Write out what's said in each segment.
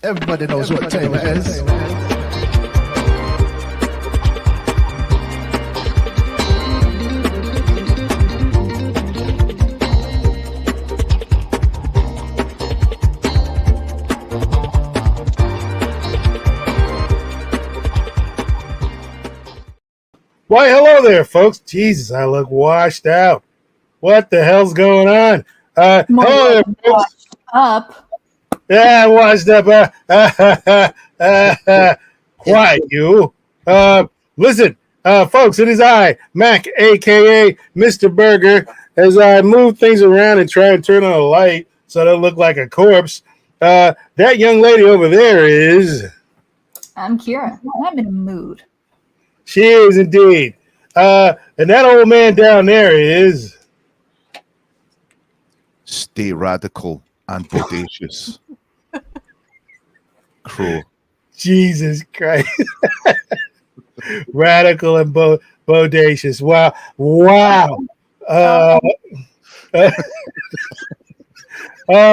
Everybody knows what time it is. Why, hello there, folks. Jesus, I look washed out. What the hell's going on? Hello there, folks. Up. Yeah, washed up. Quiet, you. Listen, folks, it is I, Mac, a.k.a. Mr. Burger, as I move things around and try and turn on a light so I don't look like a corpse. That young lady over there is... I'm Kira. I'm in a mood. She is indeed. And that old man down there is... Stay radical and bodacious. Crow. Jesus Christ. Radical and bodacious. Wow.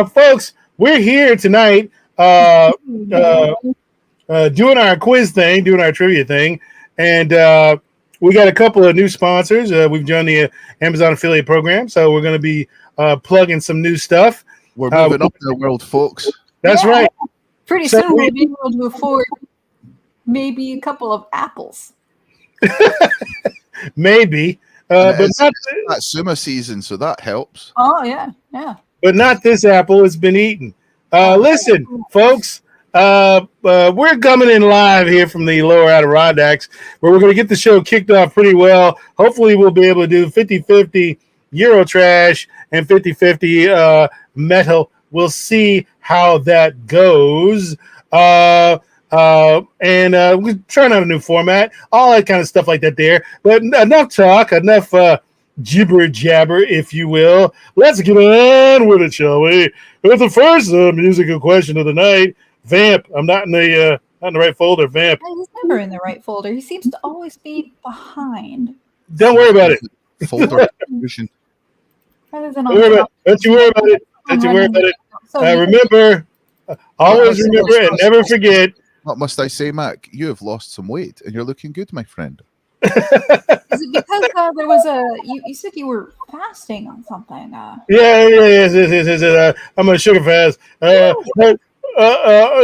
Folks, we're here tonight doing our quiz thing, doing our trivia thing. And we got a couple of new sponsors. We've joined the Amazon affiliate program, so we're going to be plugging some new stuff. We're moving up in the world, folks. That's right. Pretty soon we'll be able to afford maybe a couple of apples. Maybe. But not that's summer season, so that helps. Oh, yeah. But not this apple. It's been eaten. Listen, folks, we're coming in live here from the Lower Adirondacks, where we're going to get the show kicked off pretty well. Hopefully, we'll be able to do 50-50 Eurotrash and 50-50 metal. We'll see how that goes. And we're trying out a new format, all that kind of stuff like that there. But enough talk, enough jibber jabber, if you will. Let's get on with it, shall we? With the first musical question of the night, Vamp. I'm not in the right folder. Vamp. He's never in the right folder. He seems to always be behind. Don't worry about it. Folder confusion. Don't you worry about it. Remember, always remember and never forget. What must I say, Mac? You have lost some weight and you're looking good, my friend. Is it because there was you said you were fasting on something? Yes. I'm on a sugar fast.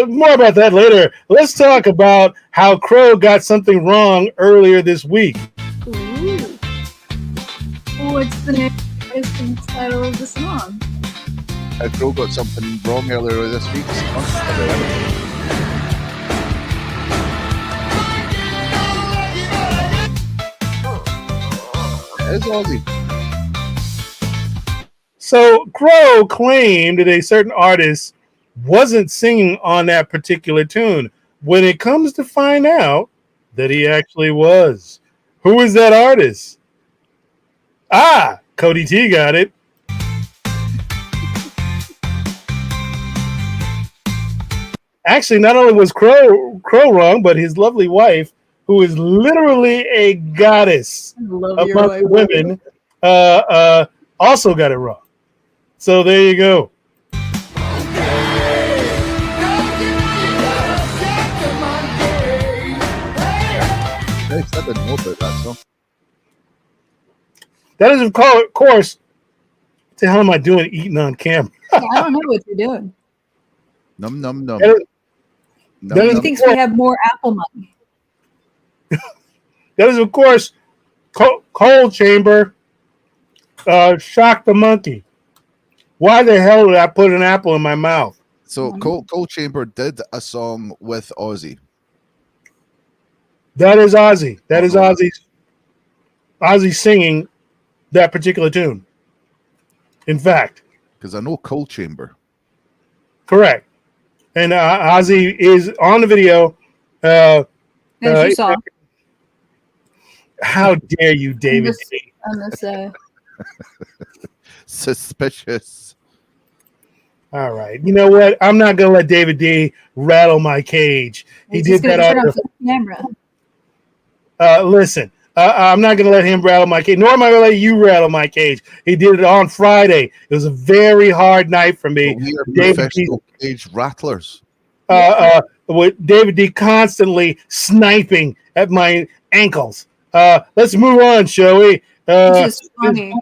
More about that later. Let's talk about how Crow got something wrong earlier this week. Ooh. What's the title of the song? How Crow got something wrong earlier this week. It is Ozzy. So Crow claimed that a certain artist wasn't singing on that particular tune, when it comes to find out that he actually was. Who is that artist? Cody T got it. Actually, not only was Crow wrong, but his lovely wife, who is literally a goddess among women, also got it wrong. So there you go. I didn't know about that song. That is, of course, what the hell am I doing eating on camera? I don't know what you're doing. Num. He thinks we have more Apple money. That is, of course, Cold Chamber, Shock the Monkey. Why the hell did I put an apple in my mouth? So Cold Chamber did a song with Ozzy. That is Ozzy. That is Ozzy singing that particular tune. In fact, Because I know Cold Chamber. correct. And Ozzy is on the video. As you saw. How dare you, David? On this Suspicious. All right. You know what? I'm not going to let David D rattle my cage. He did that turn off the camera. Listen, I'm not going to let him rattle my cage, nor am I going to let you rattle my cage. He did it on Friday. It was a very hard night for me. We are David professional cage rattlers. With David D constantly sniping at my ankles. Let's move on, shall we? It's just funny.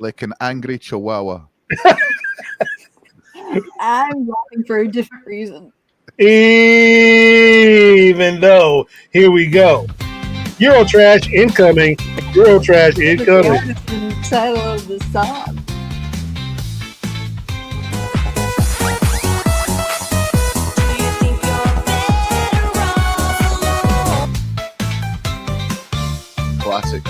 Like an angry chihuahua. I'm laughing for a different reason. Even though, here we go. Eurotrash incoming. Eurotrash incoming. The title of the song. Classic.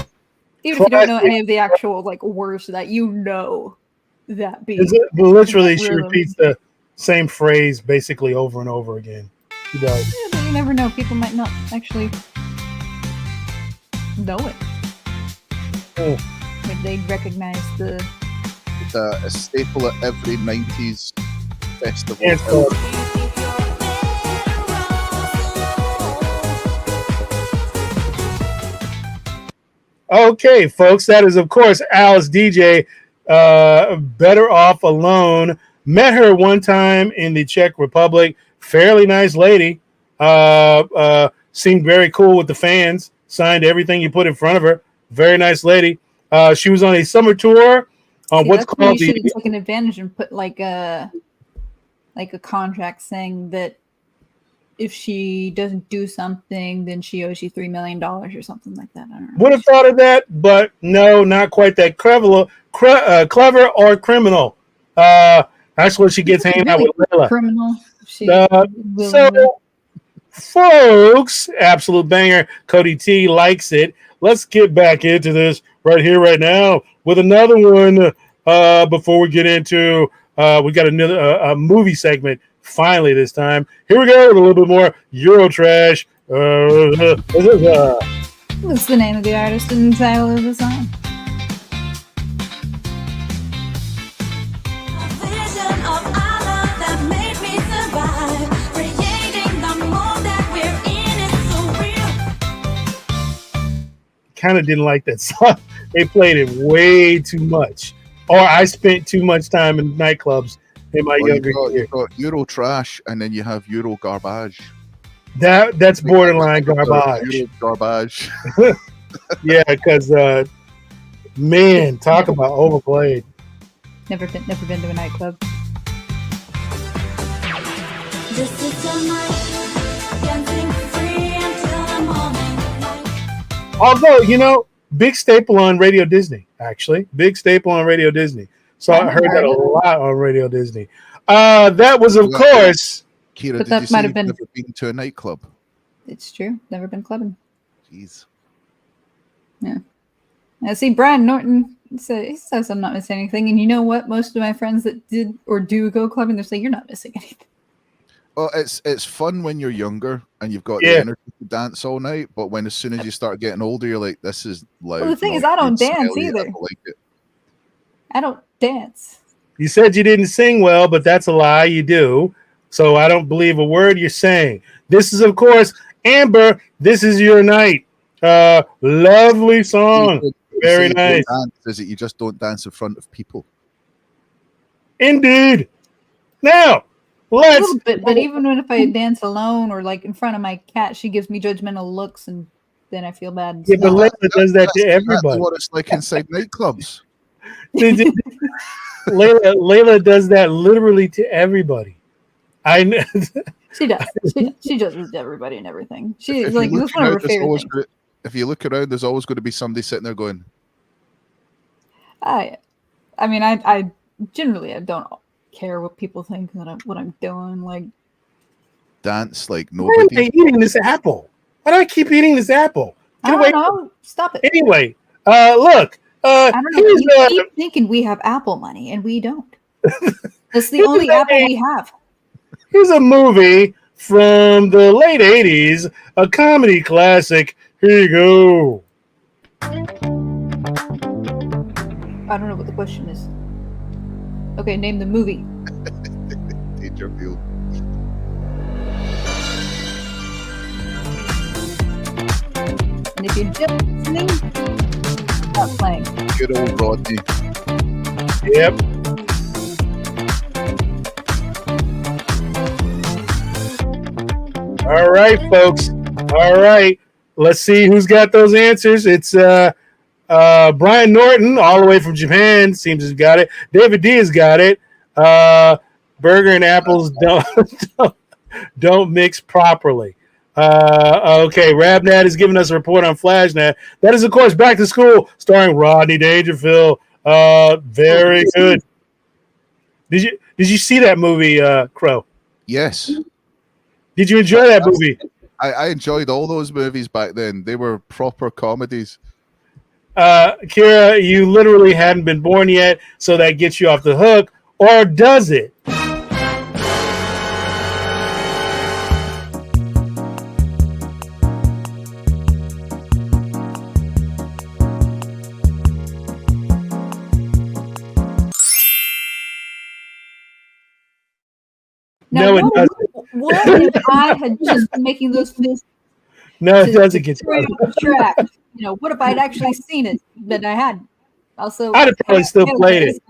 Even if you don't know any of the actual words to that, you know that beat. Literally, she repeats the same phrase basically over and over again. She does. Yeah, but you never know. People might not actually know it. Maybe they'd recognize the. It's a staple at every 90s festival. Okay, folks, that is, of course, Alice DJ, Better Off Alone. Met her one time in the Czech Republic. Fairly nice lady. Seemed very cool with the fans. Signed everything you put in front of her. Very nice lady. She was on a summer tour on what's called the... You should have taken advantage and put a contract saying that if she doesn't do something, then she owes you $3 million or something like that. I don't know. Would have thought of that, but no, not quite that clever or criminal. That's what she gets hanging out with Layla. Criminal. So, folks, absolute banger. Cody T likes it. Let's get back into this right here, right now, with another one. Before we get into, we got another movie segment. Finally, this time. Here we go with a little bit more Eurotrash. What's the name of the artist and the title of the song? Kind of didn't like that song. They played it way too much. Or I spent too much time in nightclubs in my younger years. You've got Eurotrash, and then you have Euro garbage. That's borderline garbage. Euro garbage. Yeah, because man, talk about overplayed. Never been to a nightclub. Although, big staple on Radio Disney, actually. Big staple on Radio Disney. So I heard that a lot on Radio Disney. That was, of course... Kira, but did that you say might have you've been... never been to a nightclub? It's true. Never been clubbing. Jeez. Yeah. Now, see, Brian Norton, he says I'm not missing anything. And you know what? Most of my friends that did or do go clubbing, they're saying you're not missing anything. Well, it's fun when you're younger and you've got the energy to dance all night, but as soon as you start getting older, you're like, this is loud. Well, the thing is, I don't dance either. I don't like it. I don't dance. You said you didn't sing well, but that's a lie. You do. So I don't believe a word you're saying. This is, of course, Amber. This is your night. Lovely song. Very nice. Is it you just don't dance in front of people? Indeed. Now, let's. A little bit, but even if I dance alone or in front of my cat, she gives me judgmental looks, and then I feel bad. Yeah, but Layla does that to everybody. That's what it's like inside nightclubs. Layla does that literally to everybody. I know. She does. She does with everybody and everything. She's like, this is one of her favorite things. If you look around, there's always going to be somebody sitting there going. I mean, I generally I don't care what people think what I'm doing. Like, dance like Why am I nobody. eating this apple? Why do I keep eating this apple? Get I away! don't know. Stop it. Anyway, look. I don't know. Here's, You keep thinking we have Apple money, and we don't. That's the only Apple we have. here's a movie from the late 80s, a comedy classic. Here you go. I don't know what the question is. Okay, name the movie. Dangerfield. And if you're just listening, stop playing. Good old Rodney. Yep. All right, folks. All right. Let's see who's got those answers. It's Brian Norton, all the way from Japan, seems to have got it. David D has got it. Burger and apples don't mix properly. Okay, Rabnat is giving us a report on FlashNet. That is, of course, Back to School, starring Rodney Dangerfield. Very good. Did you see that movie, Crow? Yes. Did you enjoy that movie? I enjoyed all those movies back then. They were proper comedies. Kira, you literally hadn't been born yet, so that gets you off the hook, or does it? Now, No, it doesn't. What if I had just been making those faces? No, it doesn't get you. Track. What if I'd actually seen it, but I hadn't? Also, I'd have probably still played it.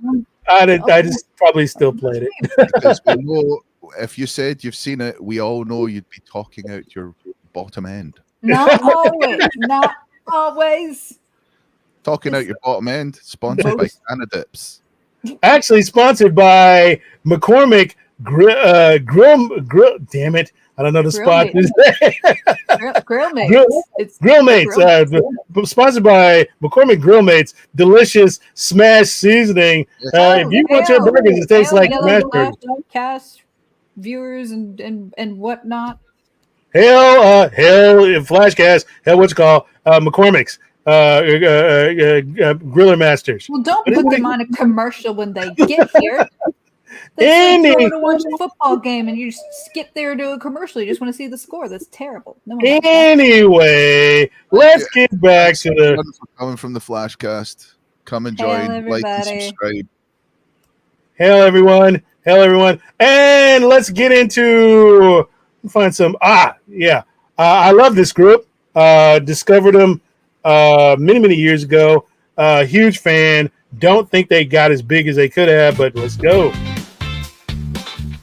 I just probably still played it. Because we know, if you said you've seen it, we all know you'd be talking out your bottom end. Not always. Not always. Talking out your bottom end, sponsored by Canadips. Actually, sponsored by McCormick Grill. Damn it! I don't know the sponsors. Grill Mates. Grill Mates. Sponsored by McCormick Grill Mates. Delicious smash seasoning. If you want your burgers to taste like smash burgers. Cast viewers and whatnot. Hell, FlashCast. Hell, what's it called? McCormick's. Griller Masters. Well, don't put them on a commercial when they get here. That's like going to watch a football game and you just skip there to a commercial. You just want to see the score. That's terrible. Anyway, let's get back to the coming from the FlashCast. Come and join, like and subscribe. Hell, everyone, and let's get into find some. I love this group. Discovered them many years ago. Huge fan. Don't think they got as big as they could have, but let's go.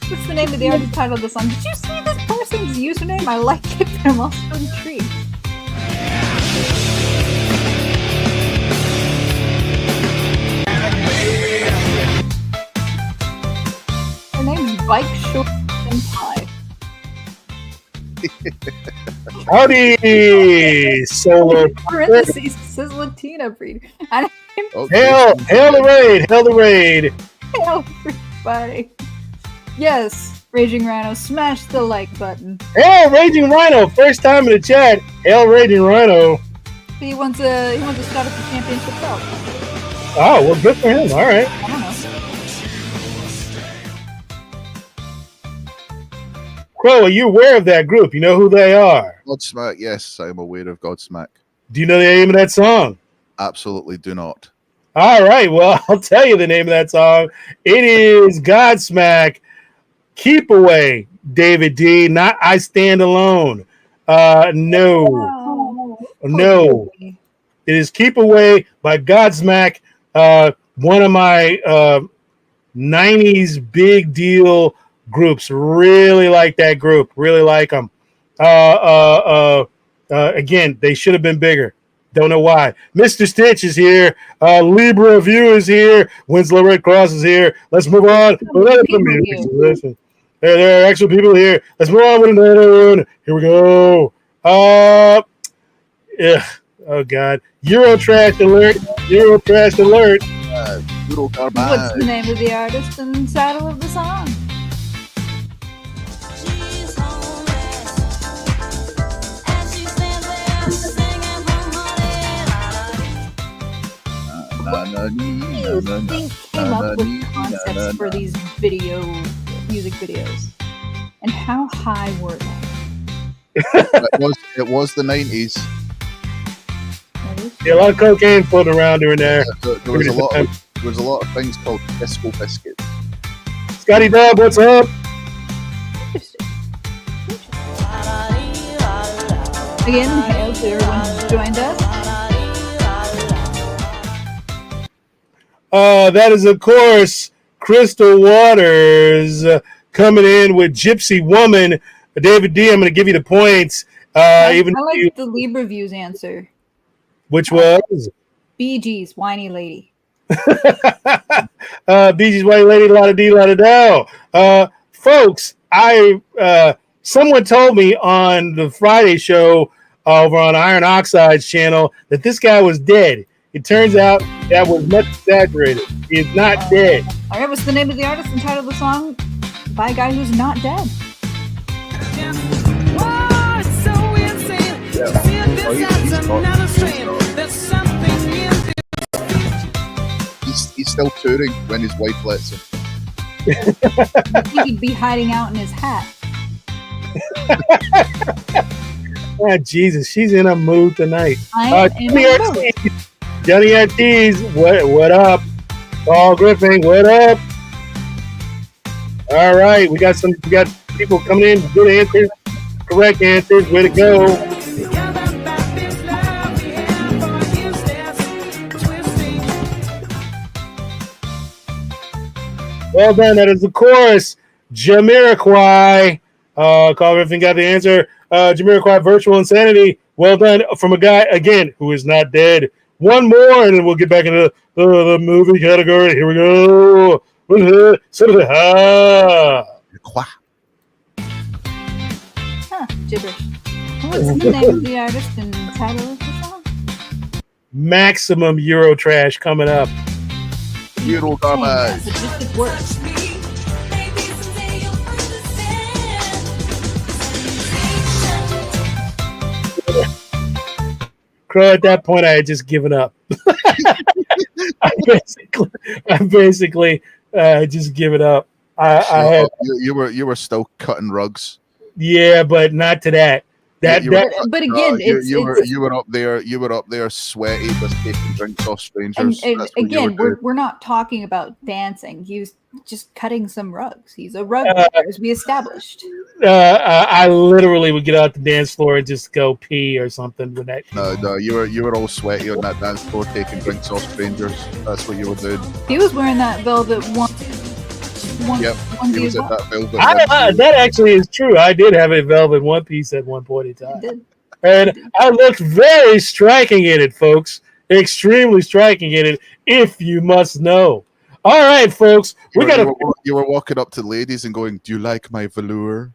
What's the name of the artist title of the song? Did you see this person's username? I like it, but I'm also intrigued. Her name's Bike Short and Pie. Howdy, solo. Parentheses says Latina breed. Hail the raid. Hail everybody. Yes, Raging Rhino, smash the like button. Hail Raging Rhino, first time in the chat. Hail Raging Rhino. He wants a shot at the championship belt. Oh, well, good for him. All right. I don't know. Crow, are you aware of that group? You know who they are? Godsmack, yes, I'm aware of Godsmack. Do you know the name of that song? Absolutely do not. All right, well, I'll tell you the name of that song. It is Godsmack, Keep Away, David D, not I Stand Alone. No. It is Keep Away by Godsmack, one of my 90s big deal groups. Really like that group. Really like them. Again, they should have been bigger. Don't know why. Mr. Stitch is here. Libra View is here. Winslow Red Cross is here. Let's move on. Listen. There are actual people here. Let's move on with another one. Here we go. Oh, God. Euro trash alert. Puro What's garbage. the name of the artist and title of the song? Who do you think came up with concepts for these music videos? And how high were they? It was the 90s. Yeah, a lot of cocaine floating around during there. There was a lot of things called disco biscuits. Scotty Dub, what's up? Interesting. Again, hail to everyone who's joined us. That is, of course, Crystal Waters coming in with Gypsy Woman. David D, I'm going to give you the points. I like the Libra Views answer. Which was? Bee Gees, Whiny Lady. Bee Gees, Whiny Lady, la da dee, la da dow. Folks, someone told me on the Friday show over on Iron Oxide's channel that this guy was dead. It turns out that was much exaggerated. He is not dead. All right, what's the name of the artist and title of the song by a guy who's not dead? He's still touring when his wife lets him. I think he'd be hiding out in his hat. Ah, Jesus, she's in a mood tonight. Johnny Ortiz, what up? Paul Griffin, what up? All right, we got people coming in with good answers, correct answers. Way to go! Well done. That is, of course, Jamiroquai. Paul Griffin got the answer. Jamiroquai, Virtual Insanity. Well done from a guy again who is not dead. One more, and then we'll get back into the movie category. Here we go. Gibberish. What's the name of the artist and title of the song? Maximum Eurotrash coming up. Euro garbage. It works. Crow, at that point, I had just given up. I basically just given up. You were still cutting rugs. Yeah, but not to that. But again, you were up there. You were up there, sweaty, just taking drinks off strangers. And again, we're not talking about dancing. He was just cutting some rugs. He's a rug cutter, as we established. I literally would get out the dance floor and just go pee or something with that. No, you were all sweaty on that dance floor, taking drinks off strangers. That's what you were doing. He was wearing that velvet one. Yep, he was at that velvet. That actually is true. I did have a velvet one piece at one point in time. And I looked very striking in it, folks. Extremely striking in it, if you must know. All right, folks. You were walking up to ladies and going, "Do you like my velour?"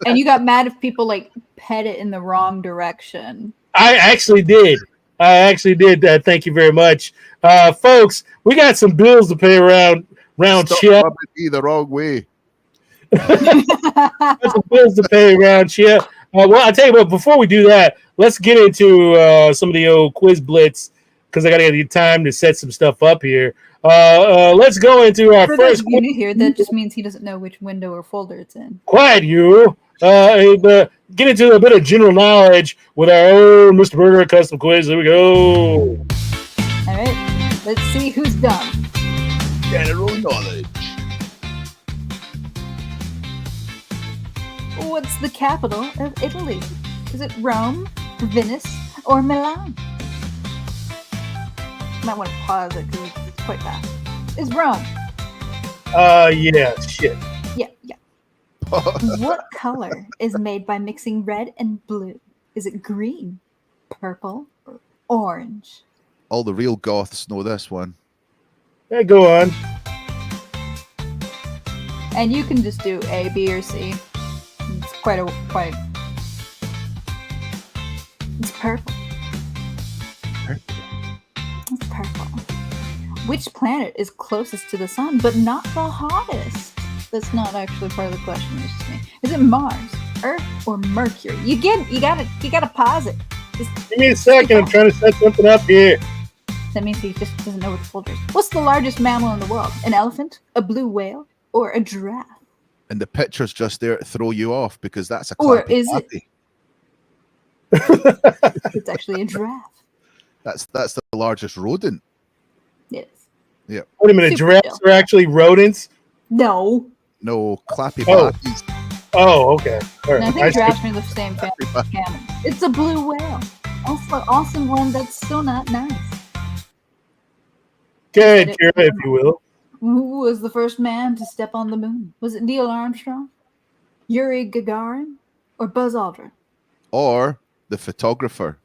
And you got mad if people pet it in the wrong direction. I actually did. Thank you very much. Folks, we got some bills to pay around Chip. The wrong way. Got some bills to pay around Chip. Well, I'll tell you what, before we do that, let's get into some of the old quiz blitz, because I got to get time to set some stuff up here. Let's go into our first. For those here, that just means he doesn't know which window or folder it's in. Quiet, you. Get into a bit of general knowledge with our own Mr. Burger custom quiz. Here we go. All right, let's see who's done. General knowledge. What's the capital of Italy? Is it Rome, Venice, or Milan? Might want to pause it because it's quite fast. It's Rome. Yeah, shit. Yeah. What color is made by mixing red and blue? Is it green, purple, or orange? All the real goths know this one. Yeah, go on. And you can just do A, B, or C. It's quite. It's purple. That's Which planet is closest to the sun, but not the hottest? That's not actually part of the question. It's just me. Is it Mars, Earth, or Mercury? You gotta pause it. Give me a second. I'm trying to set something up here. That means he just doesn't know what the folder is. What's the largest mammal in the world? An elephant, a blue whale, or a giraffe? And the picture's just there to throw you off because that's a Or clappy is it? clappy. It's actually a giraffe. That's the largest rodent. Yes. Yeah. Wait a minute. Super Giraffes chill. are actually rodents? No. No, clappy Oh. clappies. Oh, okay. All And I right. think giraffes are in the same family as camels. It's a blue whale. Also, awesome one that's still not nice. Go ahead, Kira, if you will. Who was the first man to step on the moon? Was it Neil Armstrong, Yuri Gagarin, or Buzz Aldrin? Or the photographer.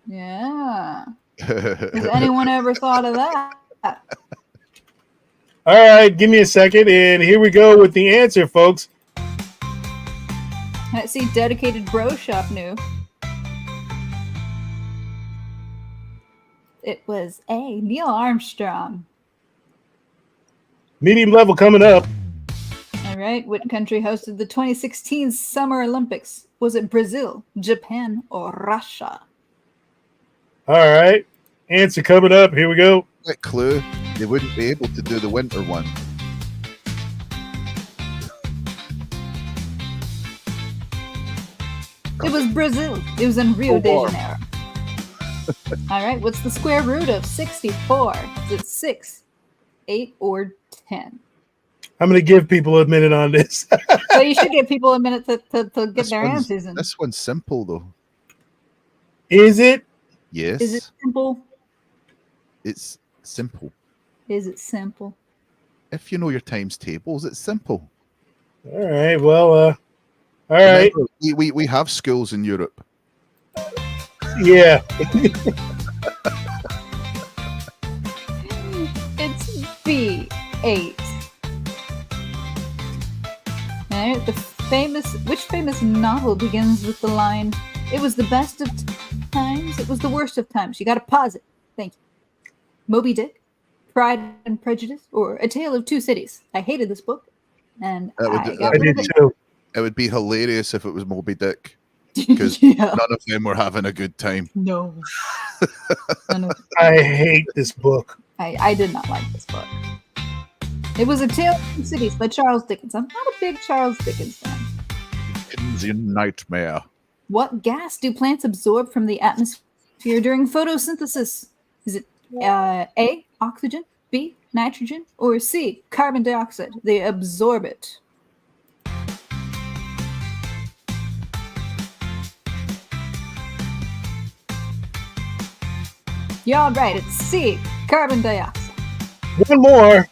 Yeah. Has anyone ever thought of that? All right, give me a second, and here we go with the answer, folks. I see dedicated bro shop new. It was A. Neil Armstrong. Medium level coming up. All right. What country hosted the 2016 Summer Olympics? Was it Brazil, Japan, or Russia? All right. Answer coming up. Here we go. Quick clue, they wouldn't be able to do the winter one. It was Brazil. It was in Rio de Janeiro. All right. What's the square root of 64? Is it 6, 8, or 10? I'm going to give people a minute on this. So you should give people a minute to get This their one's- answers in. This one's simple though. Is it? Yes. Is it simple? It's simple. Is it simple? If you know your times tables, it's simple. All right. Well, all right. Remember, we have schools in Europe. Yeah. It's B8. All right, which famous novel begins with the line, "It was the best of times, it was the worst of times." You got to pause it. Thank you. Moby Dick, Pride and Prejudice, or A Tale of Two Cities. I hated this book, and I got I rid of did it. too. It would be hilarious if it was Moby Dick because Yeah. none of them were having a good time. No. None of- I hate this book. I did not like this book. It was A Tale of Two Cities by Charles Dickens. I'm not a big Charles Dickens fan. Dickens' nightmare. What gas do plants absorb from the atmosphere during photosynthesis? Is it A, oxygen, B, nitrogen, or C, carbon dioxide? They absorb it. You're all right. It's C, carbon dioxide. One more.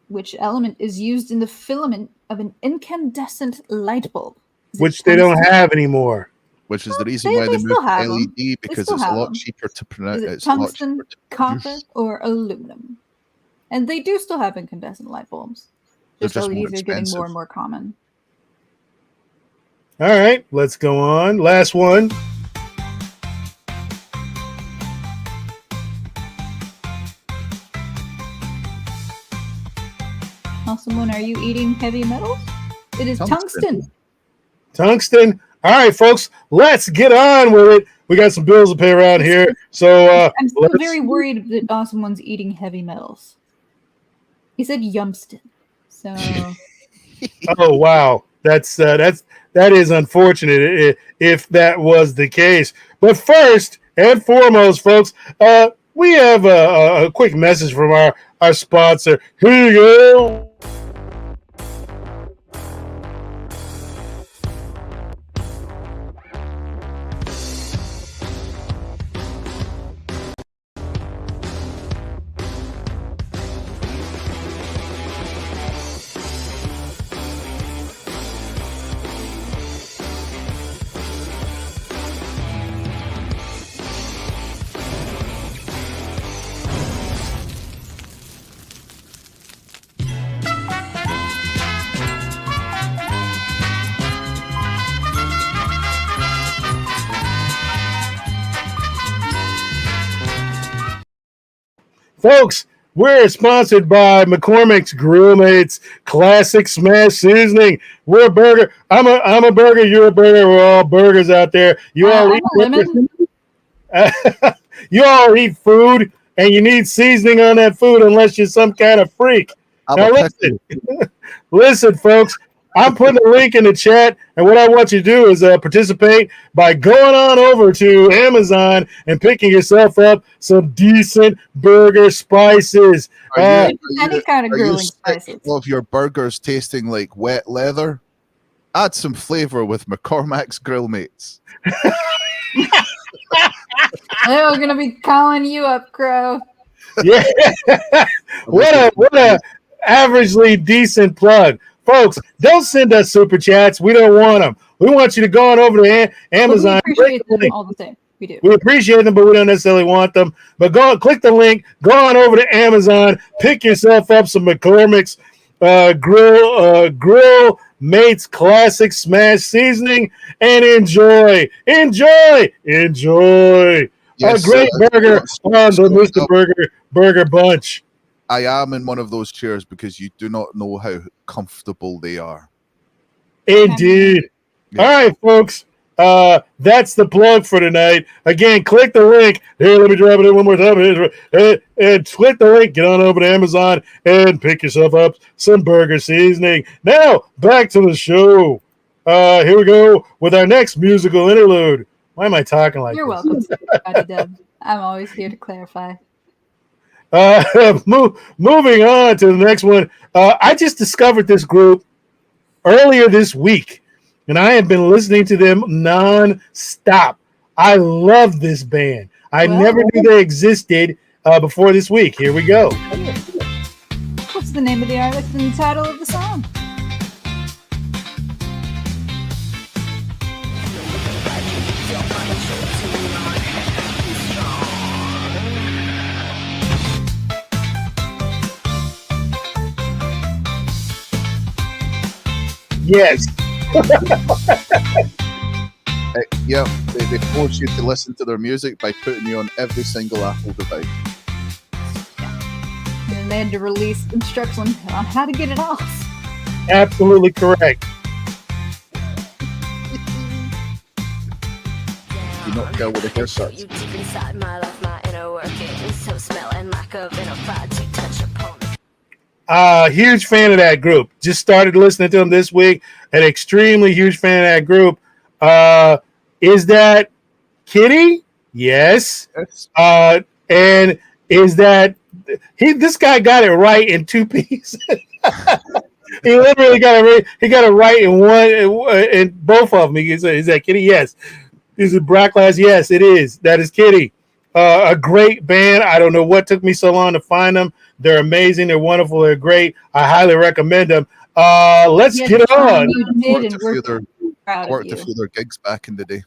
Which element is used in the filament of an incandescent light bulb? Is it Which they don't tungsten? have anymore. Which is the reason they why they still moved to have 'em. LED because still it's a have lot 'em. cheaper to Is pronounce. it It's a lot tungsten, cheaper to copper, produce. or aluminum? And they do still have incandescent light bulbs. They're Just just more LEDs are getting more expensive. and more common. All right. Let's go on. Last one. Awesome one. Are you eating heavy metals? It is tungsten. Tungsten. All right, folks. Let's get on with it. We got some bills to pay around here. So I'm still let's- very worried that Awesome One's eating heavy metals. He said Yumston. So Oh wow, that is unfortunate if that was the case. But first and foremost, folks, we have a quick message from our sponsor. Here you go. Folks, we're sponsored by McCormick's Grill Mates Classic Smash Seasoning. We're a burger. I'm a burger. You're a burger. We're all burgers out there. You all I'm a lemon. you all eat food, and you need seasoning on that food unless you're some kind of freak. Now listen, folks. I'm putting a link in the chat, and what I want you to do is participate by going on over to Amazon and picking yourself up some decent burger spices. Any kind of grilling spices. Of your burgers tasting like wet leather, add some flavor with McCormick's Grill Mates. We're gonna be calling you up, Crow. Yeah, what a averagely decent plug. Folks, don't send us super chats. We don't want them. We want you to go on over to Amazon. We appreciate them all the same. We do. We appreciate them, but we don't necessarily want them. But click the link. Go on over to Amazon. Pick yourself up some McCormick's Grill Mates Classic Smash Seasoning and enjoy. Yes, a great burger on the Mr. Burger Bunch. I am in one of those chairs because you do not know how comfortable they are. Indeed. Yeah. All right, folks. That's the plug for tonight. Again, click the link. Here, let me drop it in one more time. And click the link. Get on over to Amazon and pick yourself up some burger seasoning. Now, back to the show. Here we go with our next musical interlude. Why am I talking like You're this? welcome. I'm always here to clarify. Moving on to the next one. I just discovered this group earlier this week, and I have been listening to them non-stop. I love this band. I never knew they existed before this week. Here we go. What's the name of the artist and the title of the song? Yes. Yeah, they force you to listen to their music by putting you on every single Apple device. Yeah. And they had to release instructions on how to get it off. Absolutely correct. You not go with a haircut. You deep inside my life, my inner workings, so smelling like a vinified to touch upon. Huge fan of that group. Just started listening to them this week. An extremely huge fan of that group. Is that Kitty? Yes. And is that this guy got it right in two pieces. He literally got it right. He got it right in one, in both of them. Is that Kitty? Yes. Is it Black Glass? Yes, it is. That is Kitty. A great band. I don't know what took me so long to find them. They're amazing. They're wonderful. They're great. I highly recommend them. Let's get on. Worked a few their gigs back in the day.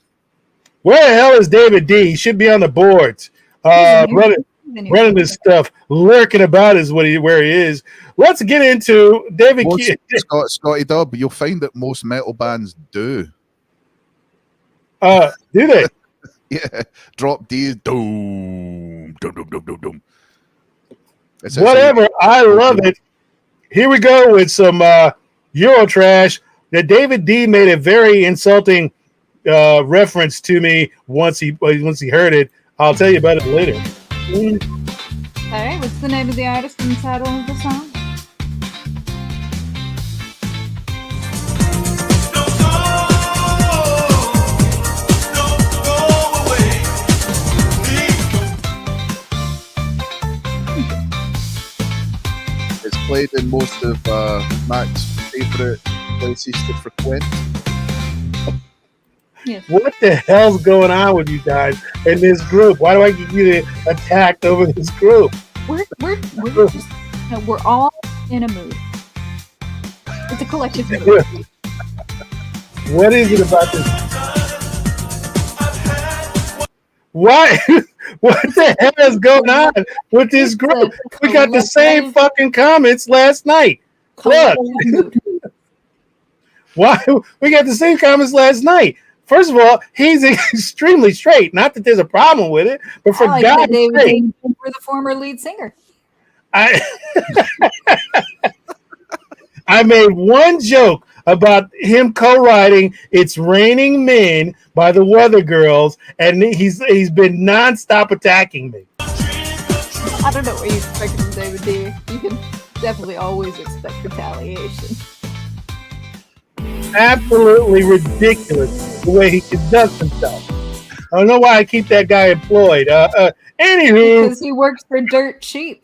Where the hell is David D? He should be on the boards. Running this stuff, lurking about is where he is. Let's get into David. Scotty Dub. You'll find that most metal bands do. Do they? Yeah. Drop D. Doom. Doom. Whatever. I love it. Here we go with some Eurotrash. That David D made a very insulting reference to me once he heard it. I'll tell you about it later. All right, what's the name of the artist and the title of the song? It's played in most of Mac's favorite places to frequent. Yes. What the hell's going on with you guys in this group? Why do I get attacked over this group? We're all in a mood. It's a collective mood. What is it about this? Why? What the hell is going on with this group? We got the same fucking comments last night. Look. Why? We got the same comments last night. First of all, he's extremely straight. Not that there's a problem with it, but for God's sake. We're the former lead singer. I I made one joke about him co-writing "It's Raining Men" by the Weather Girls, and he's been nonstop attacking me. I don't know what you expect from David D. You can definitely always expect retaliation. Absolutely ridiculous the way he conducts himself. I don't know why I keep that guy employed. Anywho, Because he works for dirt cheap.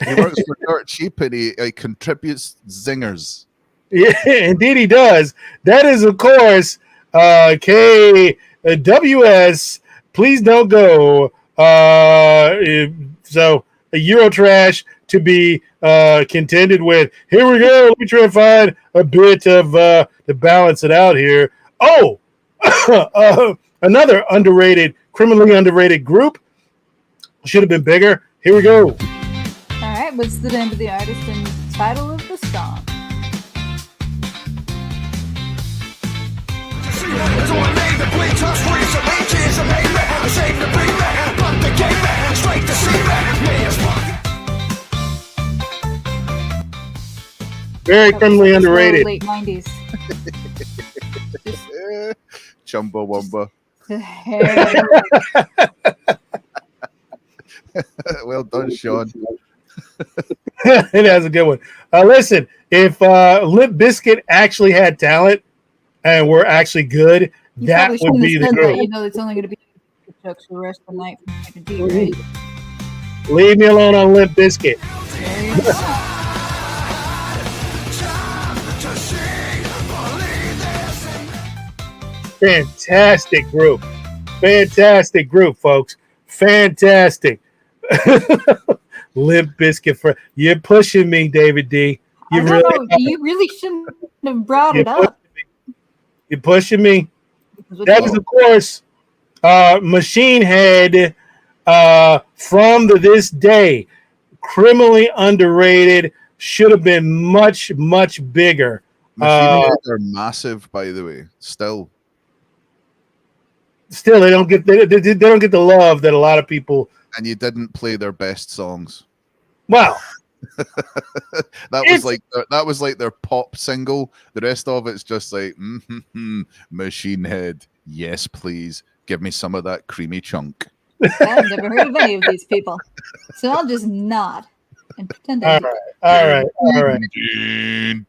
He works for Dirt Cheap and he contributes zingers. yeah, indeed he does. That is, of course, KWS. Please don't go. So a Eurotrash to be contended with. Here we go. Let me try to find a bit of to balance it out here. Oh, another criminally underrated group. Should have been bigger. Here we go. All right, what's the name of the artist and title of the song? Very criminally underrated. Late 90s. Chumbawamba. Well done, Sean. That's a good one. Listen, if Limp Bizkit actually had talent and were actually good, You that probably would be shouldn't the have said that. group. You know, it's only going to be jokes for the rest of the night from David D, right? Leave me alone on Limp Bizkit. There you go. Fantastic group, folks. Fantastic. Limp Bizkit. You're pushing me, David D. I don't know. You really shouldn't have brought it up. You're pushing me. Because That is, of course, Machine Head from this day. Criminally underrated. Should have been much, much bigger. Machine Head are massive, by the way. Still, they don't get the love that a lot of people. and you didn't play their best songs. Wow. that was like their pop single. The rest of it's just like Machine Head. Yes, please give me some of that creamy chunk. I've never heard of any of these people, so I'll just nod and pretend I do. All right.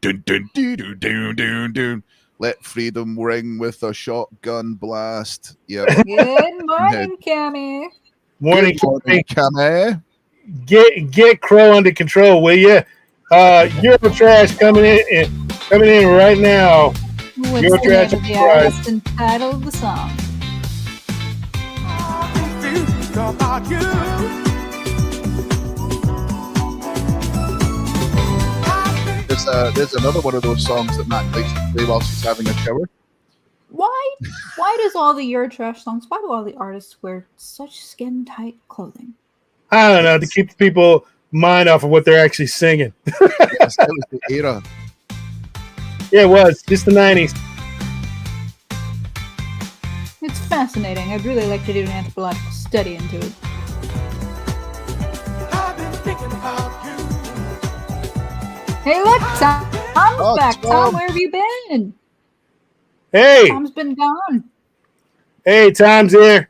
Dun, dun, dun, dun, dun, dun, dun. Let freedom ring with a shotgun blast. Yeah. Good morning, Cammy. Morning, Cammy. Get Crow under control, will you? Eurotrash coming in right now. What's the name of the artist and title of the song? There's another one of those songs that Matt likes to play while she's having a shower. Why does all the Eurotrash songs, why do all the artists wear such skin tight clothing? I don't know, to keep the people mind off of what they're actually singing. Yes, that was the era. Yeah, it was. Just the 90s. It's fascinating. I'd really like to do an anthropological study into it. Hey, look, Tom's back. Tom, where have you been? Hey. Tom's been gone. Hey, Tom's here.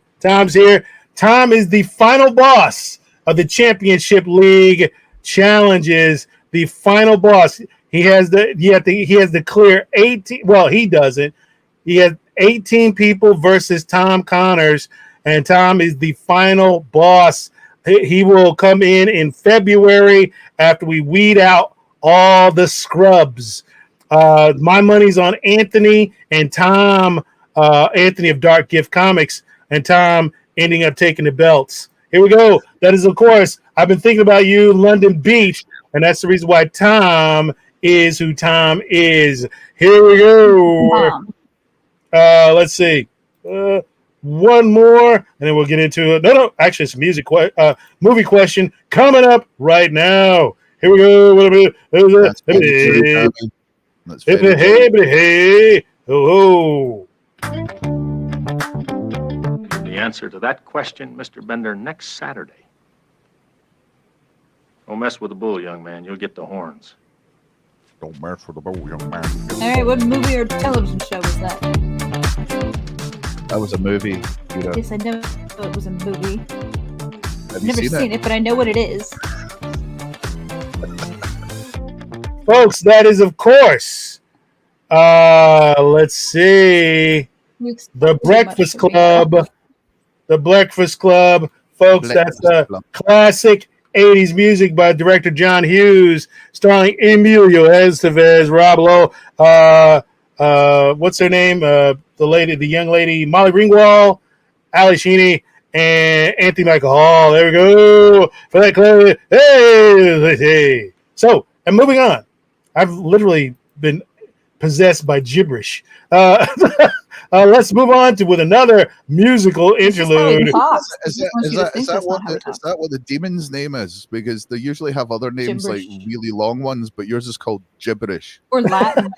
Tom is the final boss of the Championship League challenges. The final boss. He has the clear 18. Well, he doesn't. He has 18 people versus Tom Connors, and Tom is the final boss. He will come in February after we weed out all the scrubs. My money's on Anthony and Tom. Anthony of Dark Gift Comics and Tom ending up taking the belts. Here we go. That is, of course, I've been thinking about you, London Beach, and that's the reason why Tom is who Tom is. Here we go. Let's see. One more, and then we'll get into it. No, actually, it's a movie question coming up right now. Here we go. Hey. Oh. The answer to that question, Mr. Bender, next Saturday. Don't mess with the bull, young man. You'll get the horns. Don't mess with the bow, young man. All right, what movie or television show was that? That was a movie. You know. Yes, I know it was a movie. Have I've you never seen it, but I know what it is. Folks, that is, of course, let's see, You expect The too much Breakfast from me. Club. The Breakfast Club. Folks, that's classic 80s music by director John Hughes, starring Emilio Estevez, Rob Lowe, what's her name? The young lady, Molly Ringwald, Ali Sheedy, and Anthony Michael Hall. There we go for that club. Hey. So, and moving on. I've literally been possessed by gibberish. Let's move on with another musical interlude. Is that what the demon's name is? Because they usually have other names Gibberish. like really long ones, but yours is called gibberish. Or Latin.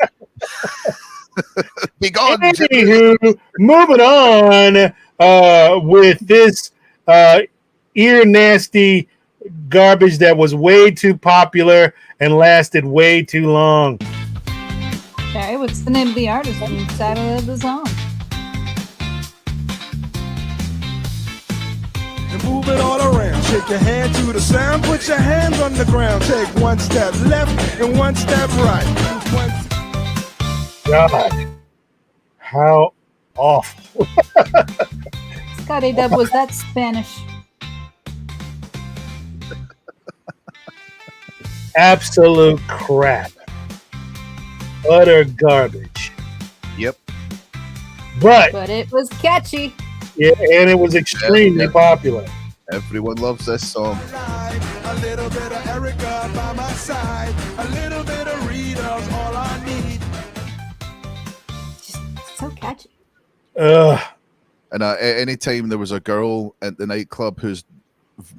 Be gone. Anywho, moving on with this ear nasty garbage that was way too popular and lasted way too long. Barry, what's the name of the artist and the title of the song? And move it all around. Shake your hand to the sound. Put your hands on the ground. Take one step left and one step right. God, how awful. Scotty Dub, was that Spanish? Absolute crap. Utter garbage. Yep. But it was catchy. Yeah, and it was extremely popular. Everyone loves this song. A little bit of Erica by my side. A little bit of Rita's all I need. Just so catchy. And anytime there was a girl at the nightclub whose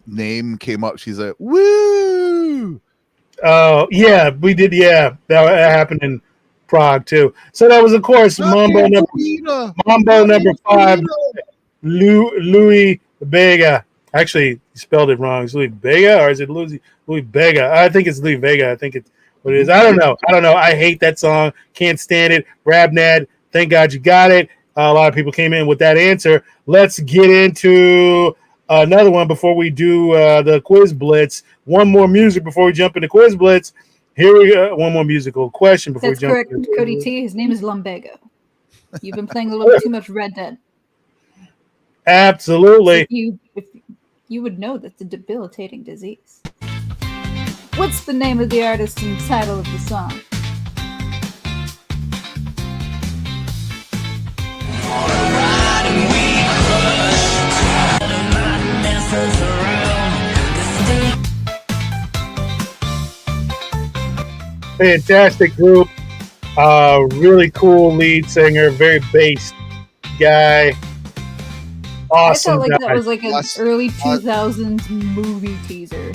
name came up, she's like, "Woo!" Oh, yeah, we did. Yeah, that happened in Prague too. So that was, of course, Mambo number 5, Louis Vega. Actually, you spelled it wrong. Is it Louis Vega or is it Louis Vega? I think it's Louis Vega. I think it's what it is. I don't know. I hate that song. Can't stand it. Rabnad, thank God you got it. A lot of people came in with that answer. Let's get into another one before we do the quiz blitz. One more music before we jump into quiz blitz. Here we go. One more musical question before That's we jump. correct, Cody T. His name is Lumbago. You've been playing a little too much Red Dead. Absolutely. If you would know that's a debilitating disease. What's the name of the artist and title of the song? Fantastic group. Really cool lead singer. Very bass guy. Awesome. I felt like guy. that was like an early 2000s movie teaser.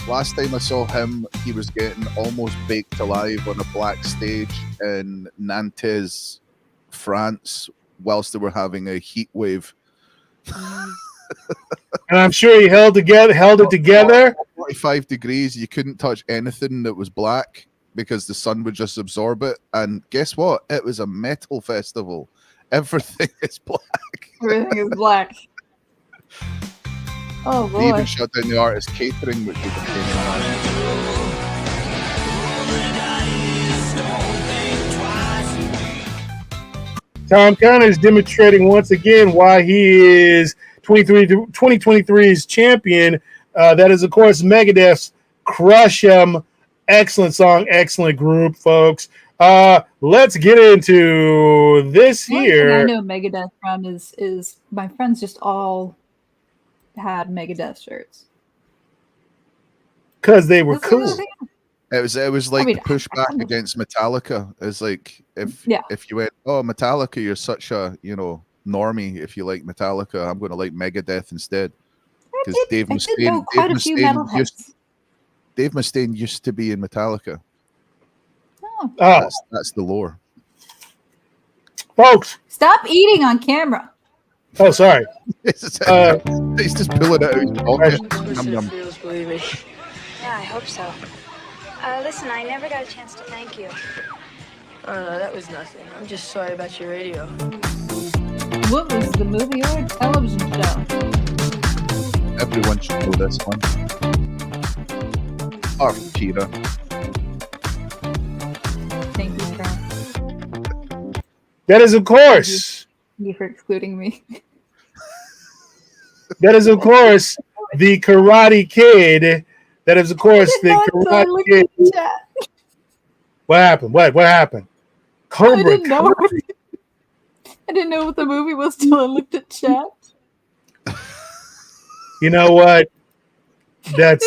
Last time I saw him, he was getting almost baked alive on a black stage in Nantes, France, whilst they were having a heat wave. And I'm sure he held it together. 45 degrees, you couldn't touch anything that was black because the sun would just absorb it. And guess what? It was a metal festival. Everything is black. Everything is black. Oh They even boy. shut down the artist catering, which was a pain in the ass. Tom Connor is demonstrating once again why he is 2023's champion. That is, of course, Megadeth's Crush 'Em. Excellent song, excellent group, folks. Let's get into this One here. thing I know Megadeth from is my friends just all had Megadeth shirts. Because they were That's the cool. other thing. It was like I mean, the pushback against Metallica. It's like if you went, oh, Metallica, you're such a normie. If you like Metallica, I'm going to like Megadeth instead. Because Dave I did know quite a few metalheads. Dave Mustaine used to be in Metallica. Oh. That's the lore. Folks. Stop eating on camera. Oh, sorry. He's just pulling it out of his pocket. Yum, yum. I hope so. Listen, I never got a chance to thank you. Oh, no, that was nothing. I'm just sorry about your radio. What was the movie or television show? Everyone should know this one. Or Kira. Thank you, Frank. That is, of course. Thank you for excluding me. That is, of course, the Karate Kid. That is, of course, the Karate Kid. What happened? What happened? Cobra. I didn't know. I didn't know what the movie was till I looked at chat. You know what? That's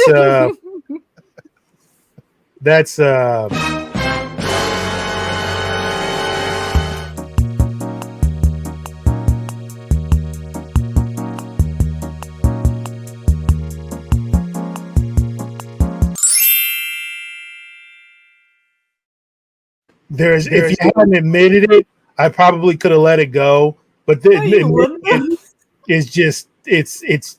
if you hadn't admitted it, I probably could have let it go. But it's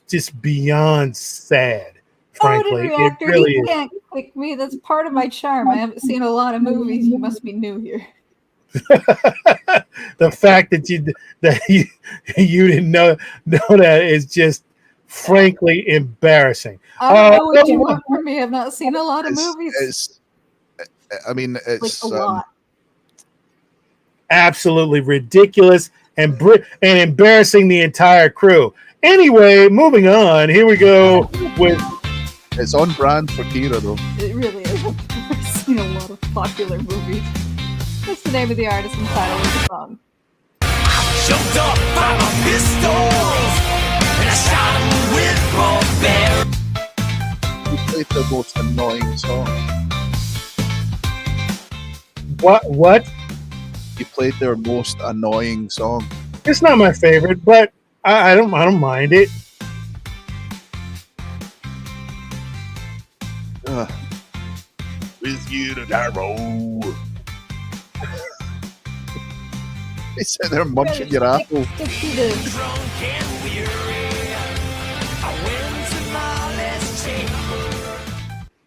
just beyond sad. Frankly, reactor, it really he is. can't kick me. That's part of my charm. I haven't seen a lot of movies. You must be new here. The fact that you didn't know that is just frankly embarrassing. I don't know what you want from me. I've not seen a lot of movies. It's like a lot. Absolutely ridiculous and embarrassing the entire crew. Anyway, moving on. Here we go with. It's on brand for Kira, though. It really is. I've seen a lot of popular movies. What's the name of the artist and title of the song? Choked up by my pistols, and I shot him with both barrels. You played the most annoying song. What? You played their most annoying song. It's not my favorite, but I don't mind it. With you to narrow. They said they're munching your apple.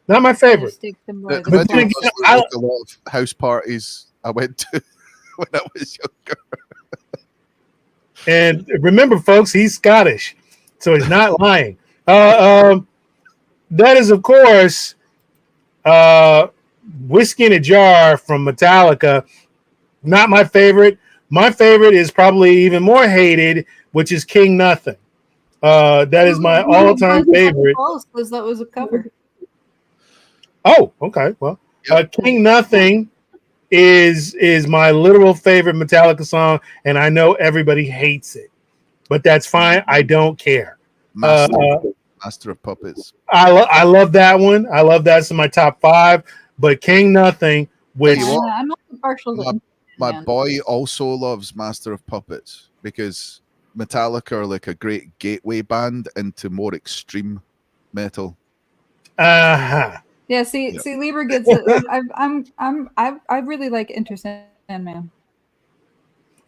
Not my favorite. The video does look like a lot of house parties I went to when I was younger. And remember, folks, he's Scottish, so he's not lying. That is, of course, Whiskey in a Jar from Metallica. Not my favorite. My favorite is probably even more hated, which is King Nothing. That is my all-time favorite. Because that was a cover. Oh, okay. Well, King Nothing is my literal favorite Metallica song, and I know everybody hates it, but that's fine. I don't care. Master of Puppets. I love that one. I love that. It's in my top 5. But King Nothing, which I'm not partial to my boy also loves Master of Puppets because Metallica are like a great gateway band into more extreme metal. Uh-huh. Yeah, see, Lieber gets it. I really like Enter Sandman.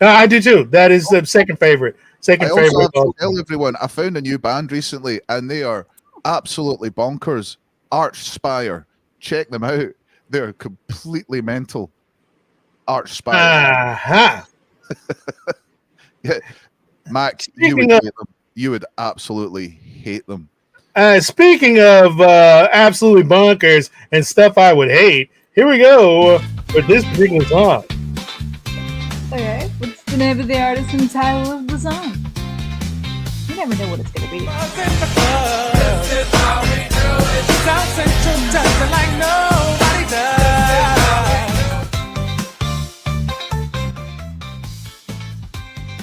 I do too. That is the second favorite. I also have to tell everyone I found a new band recently, and they are absolutely bonkers. Archspire, check them out. They're completely mental. Archspire. Uh-huh. Yeah, Max, you would hate them. You would absolutely hate them. Speaking of absolutely bonkers and stuff I would hate, here we go with this particular song. Okay, what's the name of the artist and title of the song? You never know what it's going to be.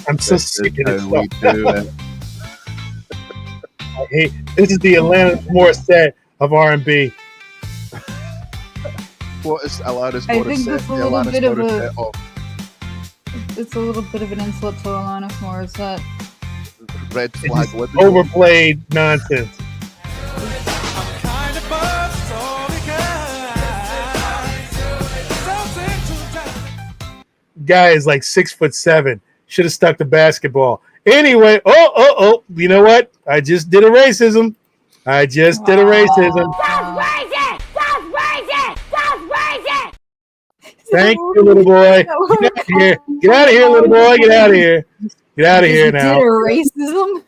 I'm so sick of this stuff. I hate this. Is the Alanis Morissette of R&B. What is Alanis Morissette? I think that's a little bit of a. It's a little bit of an insult to Alanis Morissette. Red flag. Overplayed nonsense. Guy is like 6'7". Should have stuck to basketball. Anyway, you know what? I just did a racism. That's racist. Thank you, little boy. Get out of here. Get out of here, little boy. Get out of here. Get out of here now. Did racism?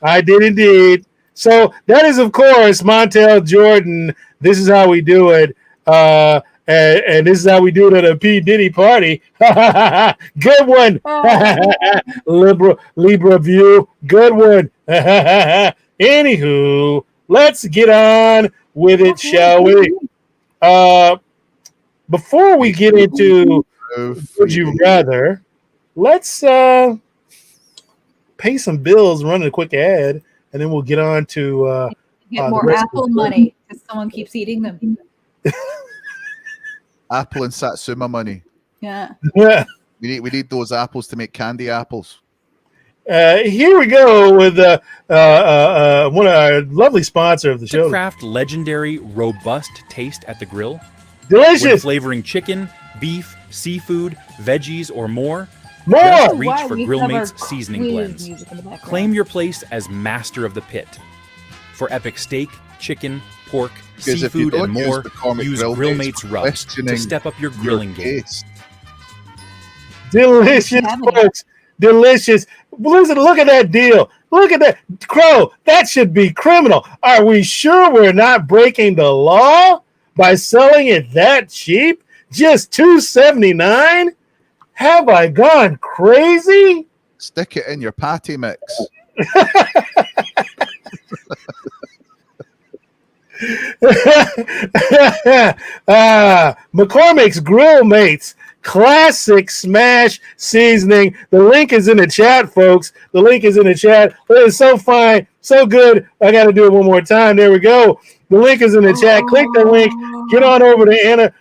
I did indeed. So that is, of course, Montel Jordan. This is how we do it. And this is how we do it at a P. Diddy party. Good one. Libra view. Good one. Anywho, let's get on with it, shall we? Before we get into Would You Rather, let's pay some bills, run a quick ad, and then we'll get on to get more Apple money because someone keeps eating them. Apple and Satsuma money. Yeah. Yeah. We need those apples to make candy apples. Here we go with one of our lovely sponsor of the show. To craft legendary, robust taste at the grill. Delicious. When flavoring chicken, beef, seafood, veggies, or more. More. Just reach for Grillmate's seasoning blends. Claim your place as master of the pit. For epic steak, chicken, pork, seafood, and more, use Grillmate's rubs to step up your grilling game. Delicious, folks. Delicious. Listen, look at that deal. Look at that. Crow, that should be criminal. Are we sure we're not breaking the law by selling it that cheap? Just $2.79? Have I gone crazy? Stick it in your patty mix. McCormick's Grill Mates Classic Smash Seasoning. The link is in the chat, folks. The link is in the chat. It is so fine, so good. I got to do it one more time. There we go. The link is in the chat. Click the link. Get on over to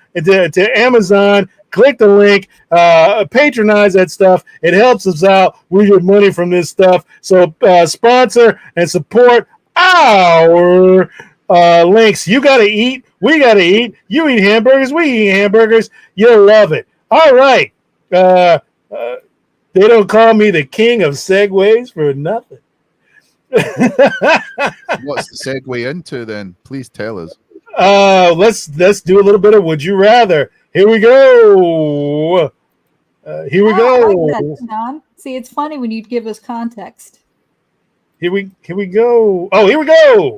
Amazon. Click the link. Patronize that stuff. It helps us out. We get money from this stuff. So sponsor and support our links. You got to eat. We got to eat. You eat hamburgers. We eat hamburgers. You'll love it. All right. They don't call me the king of segues for nothing. What's the segue into then? Please tell us. Let's do a little bit of Would You Rather. Here we go. Here we go. I like that, John. See, it's funny when you give us context. Here we go. Oh, here we go.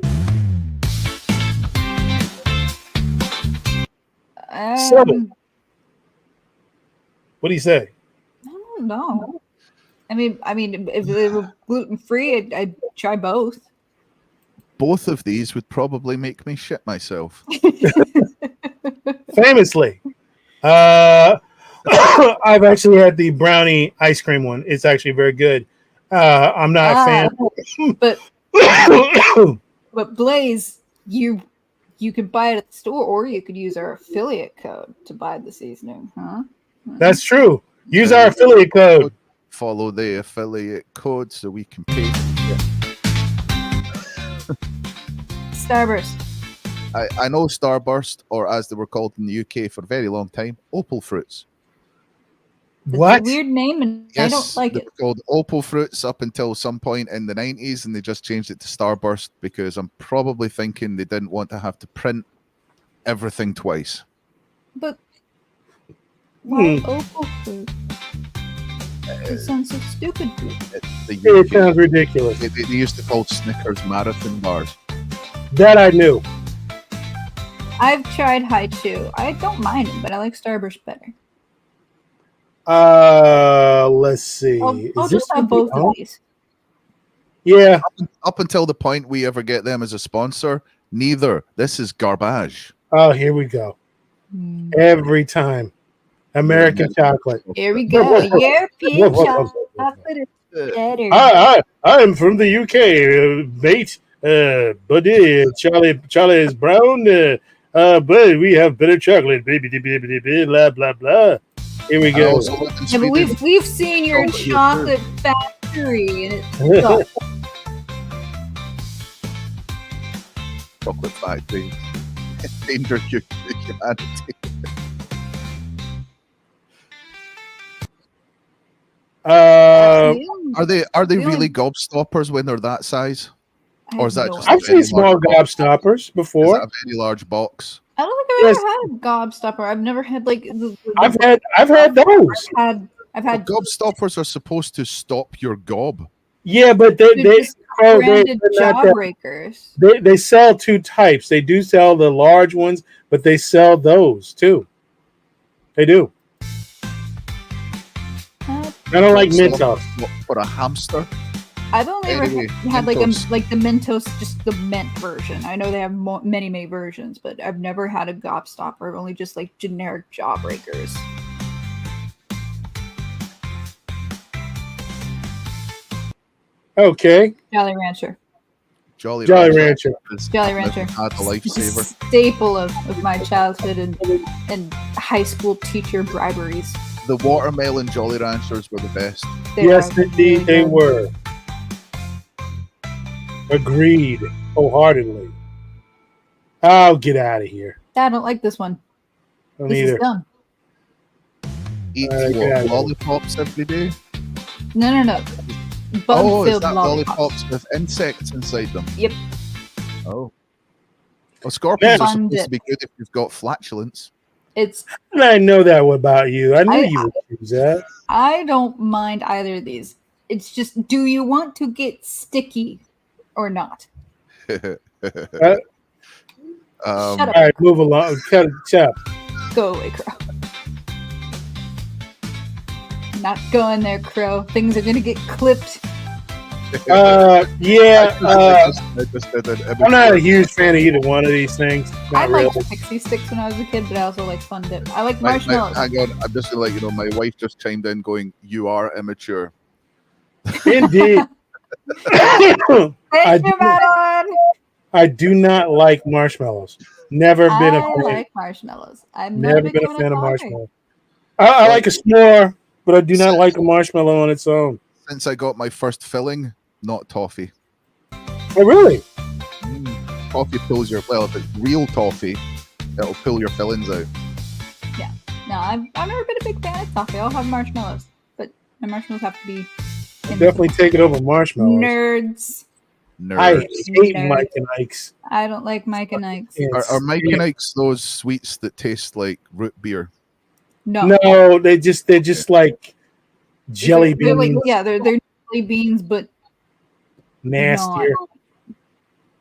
So, what do you say? I don't know. I mean, if they were gluten free, I'd try both. Both of these would probably make me shit myself. Famously, I've actually had the brownie ice cream one. It's actually very good. I'm not a fan, but Blaze, you could buy it at the store, or you could use our affiliate code to buy the seasoning. Huh? That's true. Use our affiliate code. Follow the affiliate code so we can pay. Starburst. I know Starburst, or as they were called in the UK for a very long time, Opal Fruits. What? It's a weird name, and Yes, I don't like it. Called Opal Fruits up until some point in the 90s, and they just changed it to Starburst because I'm probably thinking they didn't want to have to print everything twice. But why Opal fruit? It sounds so stupid. It sounds ridiculous. They used to call Snickers marathon bars. That I knew. I've tried Haichu. I don't mind them, but I like Starburst better. Let's see. I'll just have both of these. Yeah. Up until the point we ever get them as a sponsor, neither. This is garbage. Oh, here we go. Every time. American chocolate. Here we go. European chocolate is better. I am from the UK, mate. But Charlie is brown. But we have better chocolate, baby. Blah blah blah. Here we go. Yeah, but we've seen your chocolate factory, and it's sucks. Chocolate factory. Danger humanity. Are they really gobstoppers when they're that size? Or is that just I've seen small gobstoppers before? Is that a very large box? I don't think I've ever had a gobstopper. I've never had like. I've had those. I've had gobstoppers are supposed to stop your gob. Yeah, but branded jawbreakers. They sell two types. They do sell the large ones, but they sell those too. They do. I don't like Mentos. For a hamster. I've only ever had like the Mentos, just the mint version. I know they have many versions, but I've never had a gobstopper. Only just like generic jawbreakers. Okay. Jolly Rancher. Jolly Rancher. Jolly Rancher. Not a lifesaver. Staple of my childhood and high school teacher briberies. The watermelon Jolly Ranchers were the best. Yes, indeed, they were. Agreed wholeheartedly. I'll get out of here. I don't like this one. This is dumb. Eat lollipops every day? No. Is that lollipops with insects inside them? Yep. Oh. Well, scorpions are supposed to be good if you've got flatulence. I know that about you. I knew you would use that. I don't mind either of these. It's just, do you want to get sticky or not? Shut up. All right, move along. Shut up. Go away, Crow. Not going there, Crow. Things are gonna get clipped. Yeah. I'm not a huge fan of either one of these things. I liked pixie sticks when I was a kid, but I also like Fun Dip. I like marshmallows. Hang on, I'm just gonna let you know. My wife just chimed in, going, "You are immature." Indeed. I do not like marshmallows. Never been a fan. I like marshmallows. I've never been a fan of marshmallows. I like a s'more, but I do not like a marshmallow on its own. Since I got my first filling, not toffee. Oh, really? Toffee pulls your... Well, if it's real toffee, it'll pull your fillings out. Yeah. No, I've never been a big fan of toffee. I'll have marshmallows, but my marshmallows have to be... Definitely take it over marshmallows. Nerds. I hate Mike and Ike's. I don't like Mike and Ike's. Are Mike and Ike's those sweets that taste like root beer? No, they're just like jelly beans. They're jelly beans, but nastier.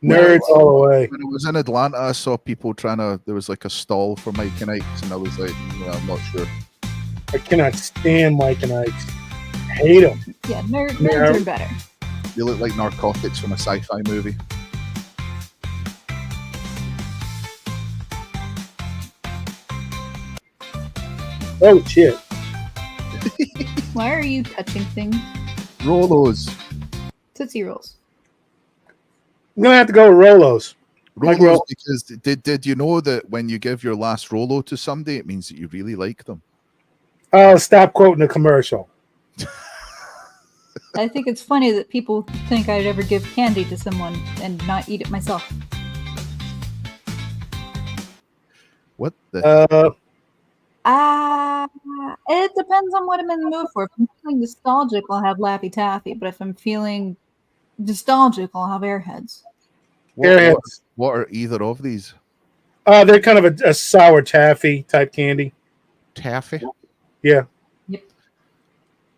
Nerds all the way. When I was in Atlanta, I saw people there was like a stall for Mike and Ike's, and I was like, I'm not sure. I cannot stand Mike and Ike's. I hate them. Yeah, nerds are better. They look like narcotics from a sci-fi movie. Oh, shit. Why are you touching things? Rolos. Tootsie Rolls. I'm going to have to go with Rolos. Rolos, because did you know that when you give your last Rolo to somebody, it means that you really like them? Oh, stop quoting the commercial. I think it's funny that people think I'd ever give candy to someone and not eat it myself. What the? It depends on what I'm in the mood for. If I'm feeling nostalgic, I'll have Laffy Taffy. But if I'm feeling nostalgic, I'll have Airheads. What are either of these? They're kind of a sour taffy type candy. Taffy? Yeah.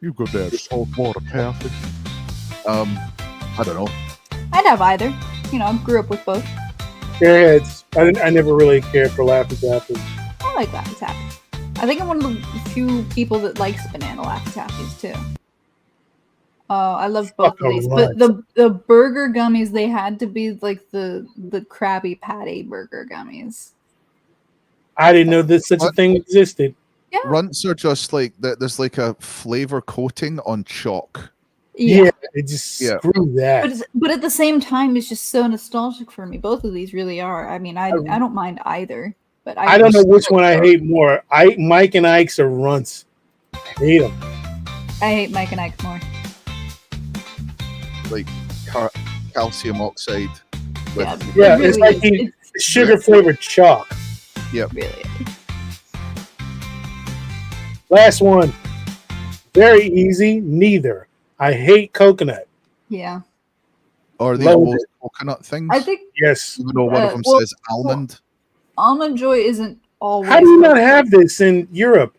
You got that salt water taffy. I don't know. I'd have either. I grew up with both. Airheads. I never really cared for Laffy Taffy. I like Laffy Taffy. I think I'm one of the few people that likes banana Laffy Taffies too. I love both of these. But the burger gummies, they had to be like the Krabby Patty burger gummies. I didn't know that such a thing existed. Yeah. Runts are just like there's like a flavor coating on chalk. Yeah, screw that. But at the same time, it's just so nostalgic for me. Both of these really are. I mean, I don't mind either. But I don't know which one I hate more. Mike and Ike's or Runts. I hate them. I hate Mike and Ike's more. Like calcium oxide. It's like sugar flavored chalk. Yep. Really. Last one. Very easy. Neither. I hate coconut. Yeah. Are they both coconut things? I think yes. Even though one of them says almond. Almond Joy isn't always. How do you not have this in Europe?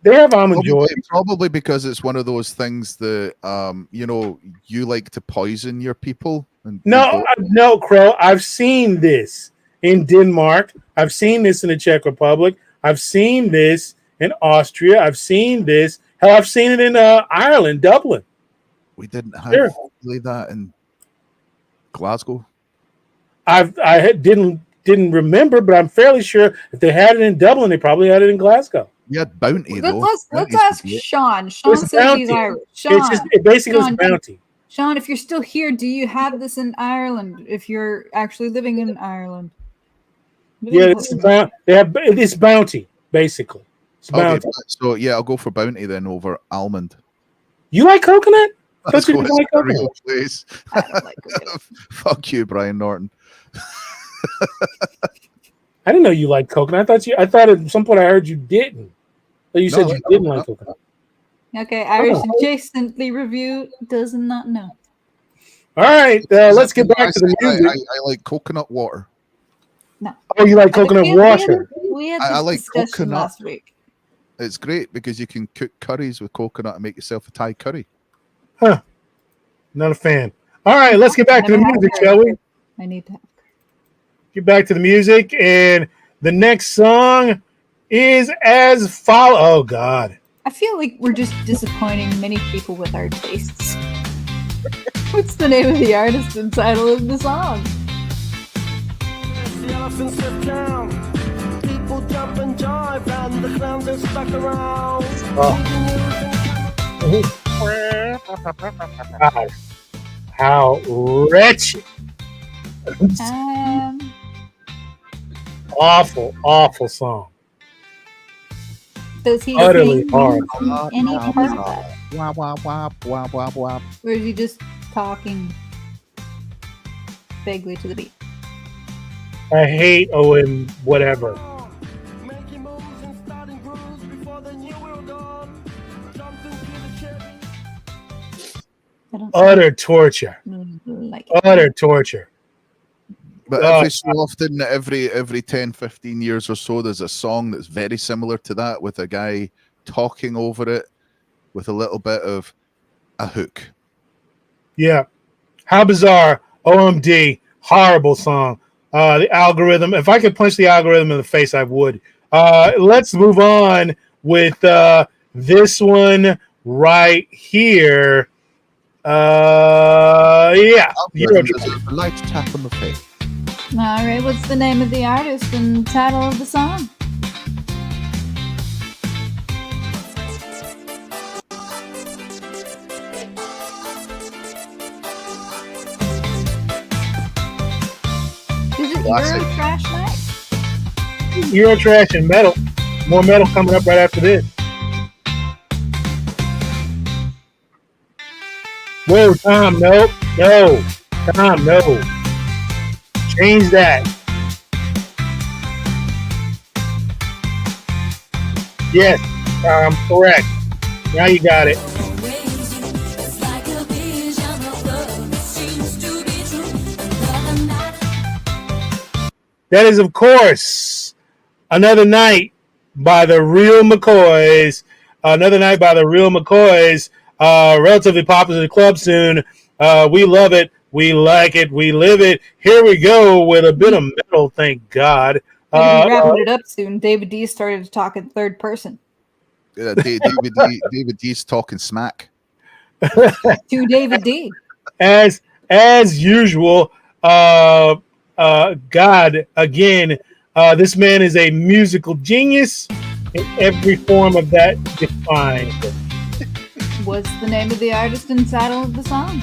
They have Almond Joy. Probably because it's one of those things that you like to poison your people. And No, Crow. I've seen this in Denmark. I've seen this in the Czech Republic. I've seen this in Austria. I've seen this. Hell, I've seen it in Ireland, Dublin. We didn't have that in Glasgow. I didn't remember, but I'm fairly sure if they had it in Dublin, they probably had it in Glasgow. You had Bounty, though. Let's ask Sean. Sean says he's Irish. Sean, it basically was Bounty. Sean, if you're still here, do you have this in Ireland? If you're actually living in Ireland, yeah, it's Bounty basically. It's Bounty. Okay, so yeah, I'll go for Bounty then over almond. You like coconut? That's what like coconut. Please. I don't like coconut. Fuck you, Brian Norton. I didn't know you liked coconut. I thought at some point I heard you didn't. But you said you didn't like coconut. Okay, Irish adjacently review does not know. All right, let's get back to the music. I like coconut water. No. Oh, you like coconut water? I like coconut last week. It's great because you can cook curries with coconut and make yourself a Thai curry. Huh. Not a fan. All right, let's get back to the music, shall we? I need to get back to the music, and the next song is as follows. Oh, God. I feel like we're just disappointing many people with our tastes. What's the name of the artist and title of the song? The elephants have count. People jump and jive, and the clowns are stuck around. God. How wretched. Awful song. Does he utterly hard? Any part of that? Or is he just talking vaguely to the beat? I hate Owen whatever. Utter torture. Utter torture. But every so often, every 10, 15 years or so, there's a song that's very similar to that with a guy talking over it with a little bit of a hook. Yeah. How bizarre. OMD. Horrible song. The algorithm. If I could punch the algorithm in the face, I would. Let's move on with this one right here. Yeah. A light tap on the face. All right, what's the name of the artist and title of the song? Is it Eurotrash Night? Eurotrash and metal. More metal coming up right after this. Whoa, Tom, no. Tom, no. Change that. Yes, correct. Now you got it. That is, of course, Another Night by the Real McCoys. Another Night by the Real McCoys. Relatively popular in the club soon. We love it. We like it. We live it. Here we go with a bit of metal, thank God. Wrapping it up soon. David D started to talk in third person. David D's talking smack. To David D. As usual, God, again, this man is a musical genius in every form of that defined. What's the name of the artist and title of the song?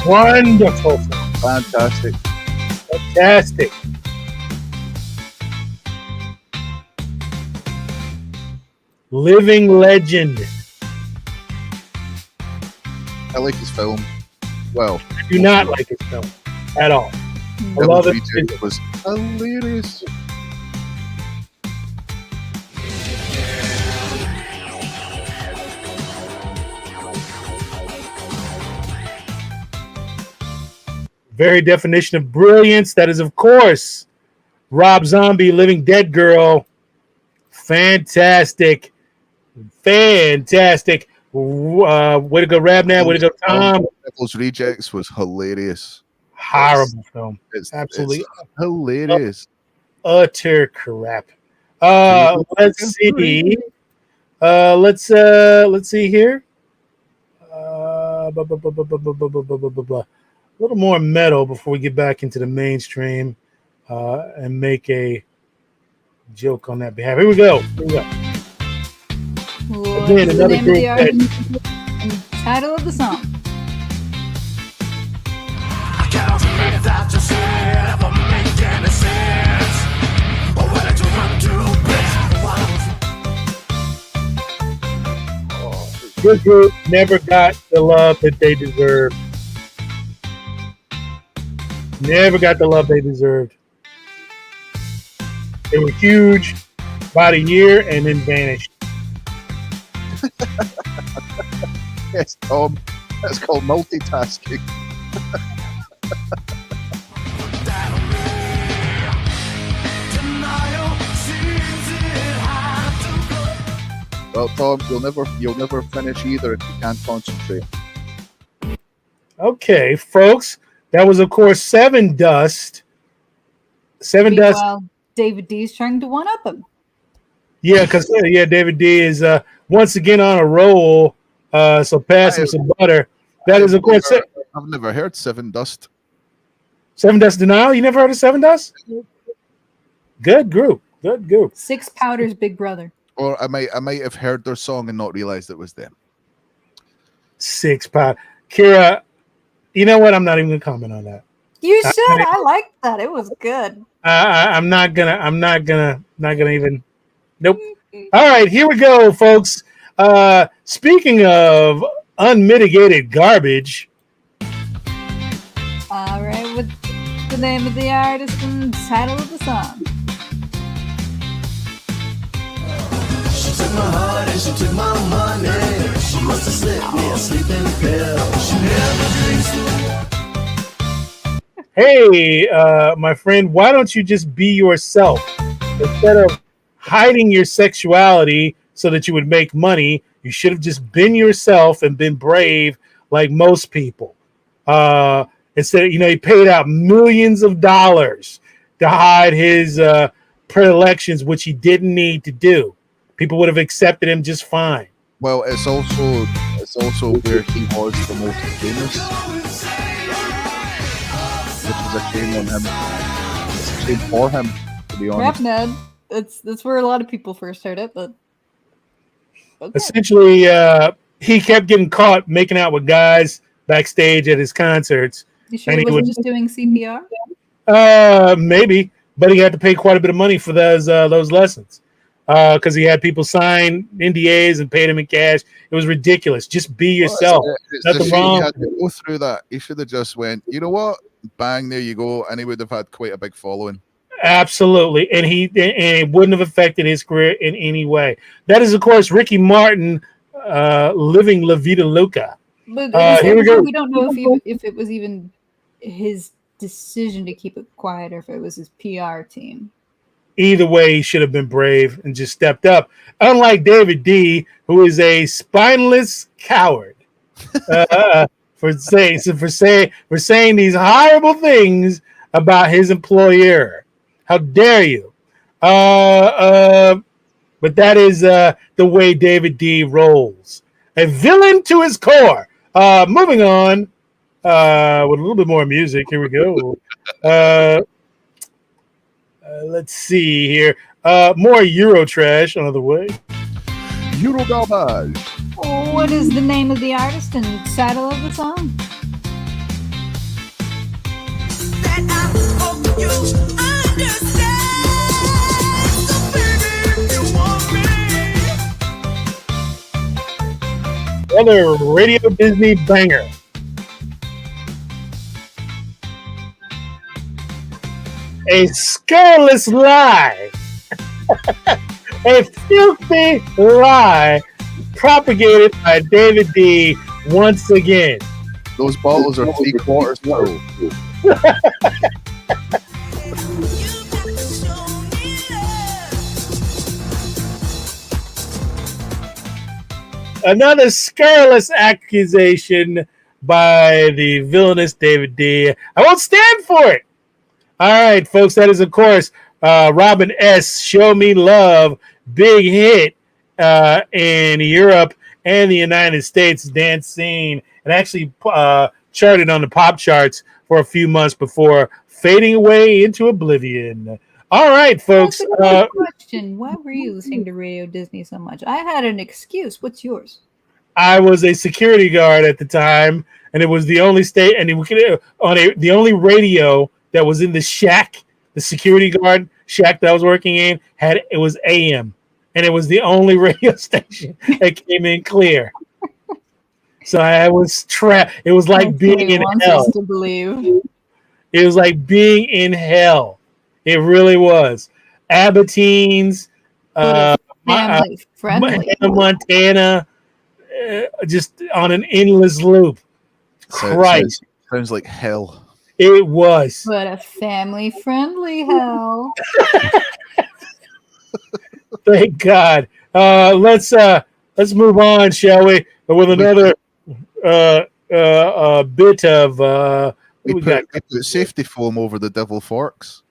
Wonderful. Fantastic. Living legend. I like his film. Well, I do not like his film at all. I love it. It was hilarious. very definition of brilliance. That is, of course, Rob Zombie, Living Dead Girl. Fantastic. Way to go, Rabnab. Way to go, Tom. Devil's Rejects was hilarious. Horrible film. Absolutely it's hilarious. Utter crap. Let's see. Let's see here. A little more metal before we get back into the mainstream and make a joke on that behalf. Here we go. Again, another group and title of the song. I can't believe that you say ever make any sense. But why don't you run to This group never got the love that they deserved. Never got the love they deserved. They were huge about a year and then vanished. Yes, Tom. That's called multitasking. Well, Tom, you'll never finish either if you can't concentrate. Okay, folks, that was of course Seven Dust. Seven Dust. Well, David D is trying to one up him. Yeah, because David D is once again on a roll. So pass him some butter. That is of course. I've never heard Seven Dust. Seven Dust Denial. You never heard of Seven Dust? Good group. Good group. Six Powder's big brother. Or I might have heard their song and not realized it was them. Six Powder. Kira, you know what? I'm not even gonna comment on that. You should. I liked that. It was good. I'm not gonna even. Nope. All right, here we go, folks. Speaking of unmitigated garbage. All right, what's the name of the artist and title of the song? She took my heart and she took my money. She must have slipped me a sleeping pill. She never drinks. Hey, my friend, why don't you just be yourself instead of hiding your sexuality so that you would make money? You should have just been yourself and been brave like most people. Instead, he paid out millions of dollars to hide his predilections, which he didn't need to do. People would have accepted him just fine. Well, it's also where he was the most famous, which is a shame on him. It's a shame for him, to be honest. Rap Ned. That's where a lot of people first heard it, but okay. Essentially, he kept getting caught making out with guys backstage at his concerts. You sure he wasn't just doing CPR? Maybe, but he had to pay quite a bit of money for those lessons because he had people sign NDAs and paid him in cash. It was ridiculous. Just be yourself. Nothing wrong. He had to go through that. He should have just went, you know what? Bang, there you go. And he would have had quite a big following. Absolutely. And it wouldn't have affected his career in any way. That is, of course, Ricky Martin living La Vida Loca. But here we go. We don't know if it was even his decision to keep it quiet or if it was his PR team. Either way, he should have been brave and just stepped up. Unlike David D, who is a spineless coward for saying these horrible things about his employer. How dare you? But that is the way David D rolls. A villain to his core. Moving on with a little bit more music. Here we go. Let's see here. More Euro trash on the way. Euro garbage. What is the name of the artist and title of the song? That I hope you understand. So baby, if you want me. Another Radio Disney banger. A scurrilous lie. A filthy lie propagated by David D once again. Those bottles are 3/4 full. Another scurrilous accusation by the villainous David D. I won't stand for it. All right, folks, that is, of course, Robin S. Show Me Love, big hit in Europe and the United States dance scene. It actually charted on the pop charts for a few months before fading away into oblivion. All right, folks. Question: why were you listening to Radio Disney so much? I had an excuse. What's yours? I was a security guard at the time, and it was the only state, and the only radio that was in the shack, the security guard shack that I was working in, it was AM, and it was the only radio station that came in clear. So I was trapped. It was like being in hell. To believe. It was like being in hell. It really was. Abatines, family friendly. Montana, just on an endless loop. Christ. Sounds like hell. It was. But a family friendly hell. Thank God. Let's move on, shall we? With another bit of we put safety foam over the devil forks.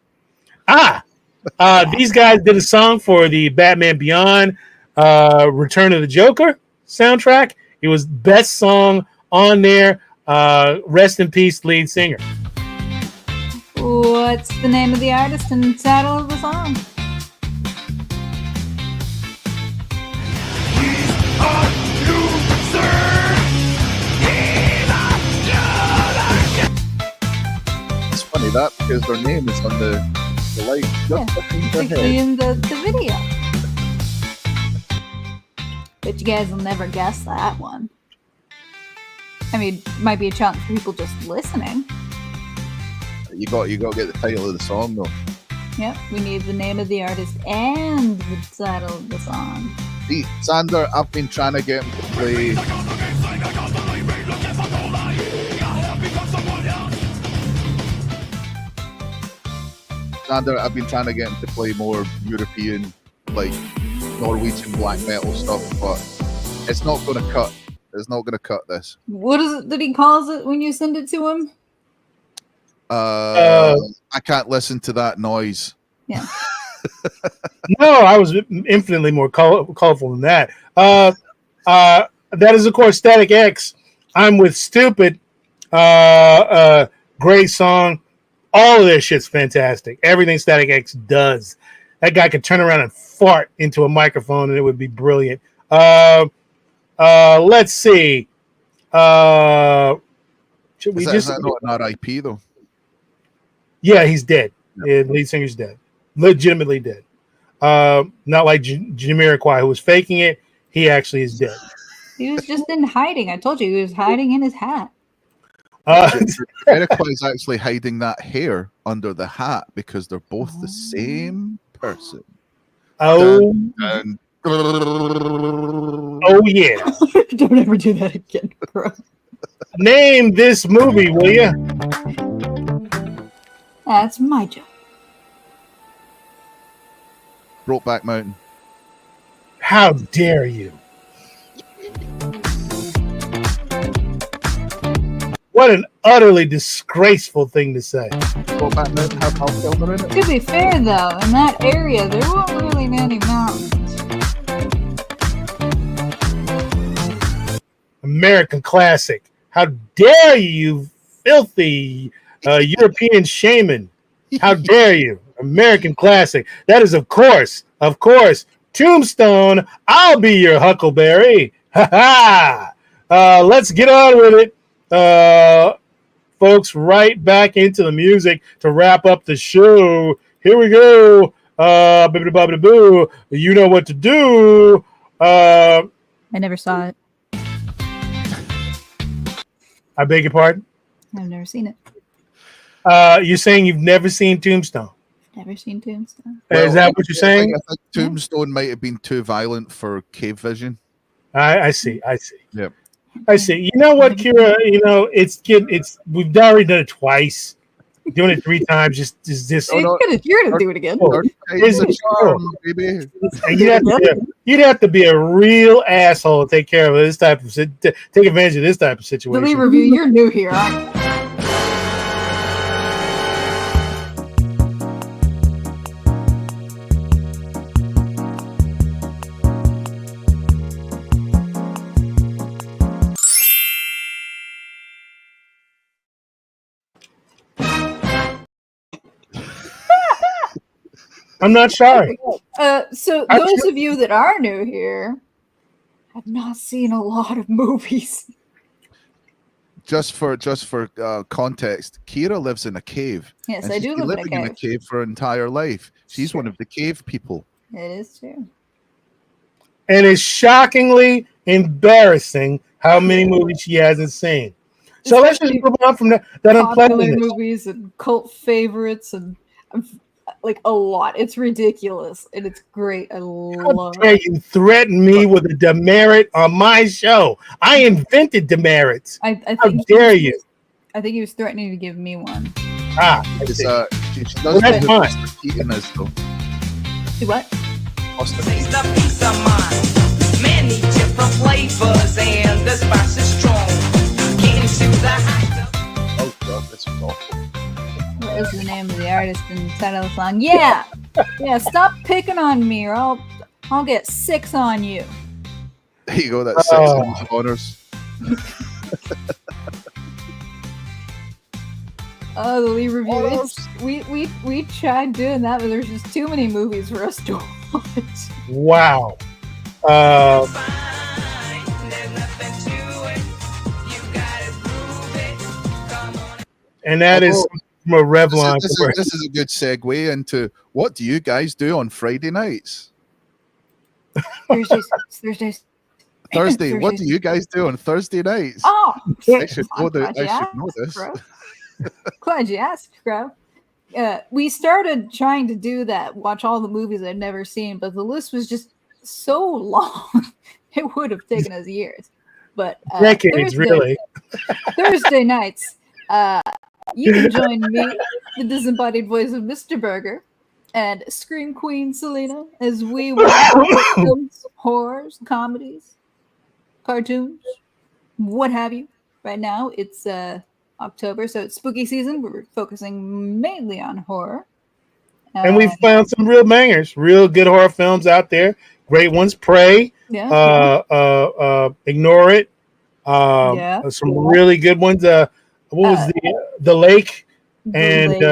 These guys did a song for the Batman Beyond Return of the Joker soundtrack. It was best song on there. Rest in peace, lead singer. What's the name of the artist and title of the song? It's funny that because their name is on the light just particularly in the video. But you guys will never guess that one. I mean, might be a challenge for people just listening. You got to get the title of the song though. Yep, we need the name of the artist and the title of the song. See, Sander, I've been trying to get him to play. Sander, I've been trying to get him to play more European, like Norwegian black metal stuff, but it's not going to cut. It's not going to cut this. What is it that he calls it when you send it to him? I can't listen to that noise. Yeah. No, I was infinitely more colorful than that. That is, of course, Static X. I'm with Stupid. Great song. All of this shit's fantastic. Everything Static X does. That guy could turn around and fart into a microphone and it would be brilliant. Let's see. Should we is that not RIP though? Yeah, he's dead. Yeah, lead singer's dead. Legitimately dead. Not like Jamiroquai, who was faking it. He actually is dead. He was just in hiding. I told you he was hiding in his hat. Jamiroquai is actually hiding that hair under the hat because they're both the same person. Oh, oh yeah. Don't ever do that again, bro. Name this movie, will you? That's my job. Brokeback Mountain. How dare you? What an utterly disgraceful thing to say. Brokeback Mountain have Val Kilmer in it. To be fair, though, in that area, there weren't really many mountains. American classic. How dare you filthy European shaman. How dare you? American classic. That is, of course, Tombstone. I'll be your Huckleberry. Ha ha. Let's get on with it. Folks, right back into the music to wrap up the show. Here we go. Boo. You know what to do. I never saw it. I beg your pardon? I've never seen it. You're saying you've never seen Tombstone? Never seen Tombstone. Well, is that what you're saying? I think Tombstone might have been too violent for Cave Vision. I see. Yep. I see. You know what, Kira? You know, we've already done it twice. Doing it 3 times just You're gonna do it again. It's a charm, baby. And you'd have to be a real asshole to take care of this type of take advantage of this type of situation. The review, you're new here. I'm not sorry. So those of you that are new here have not seen a lot of movies. Just for context, Kira lives in a cave. Yes, I do live in a cave for her entire life. She's one of the cave people. It is true. And it's shockingly embarrassing how many movies she hasn't seen. So let's just move on from that popular movies and cult favorites and like a lot. It's ridiculous and it's great. I love it. You threaten me with a demerit on my show. I invented demerits. How dare you? I think he was threatening to give me one. She does that's fine. Do what? Many different flavors and the spice is strong. Getting to the high. Oh God, that's awful. What is the name of the artist in the title of the song? Yeah, stop picking on me, or I'll get 6 on you. There you go. That's 6 on honors. Oh, the lead review. We tried doing that, but there's just too many movies for us to watch. Wow. And that is from a Revlon. This is a good segue into what do you guys do on Friday nights? Thursdays. Thursday. What do you guys do on Thursday nights? Oh, I should know this. Glad you asked, bro. We started trying to do that, watch all the movies I'd never seen, but the list was just so long. It would have taken us years. But decades, really. Thursday nights, you can join me, the disembodied voice of Mr. Burger, and Scream Queen Selena, as we watch films, horrors, comedies, cartoons, what have you. Right now, it's October, so it's spooky season. We're focusing mainly on horror. And we found some real bangers, real good horror films out there. Great ones. Prey. Ignore It. Some really good ones. What was the Lake? And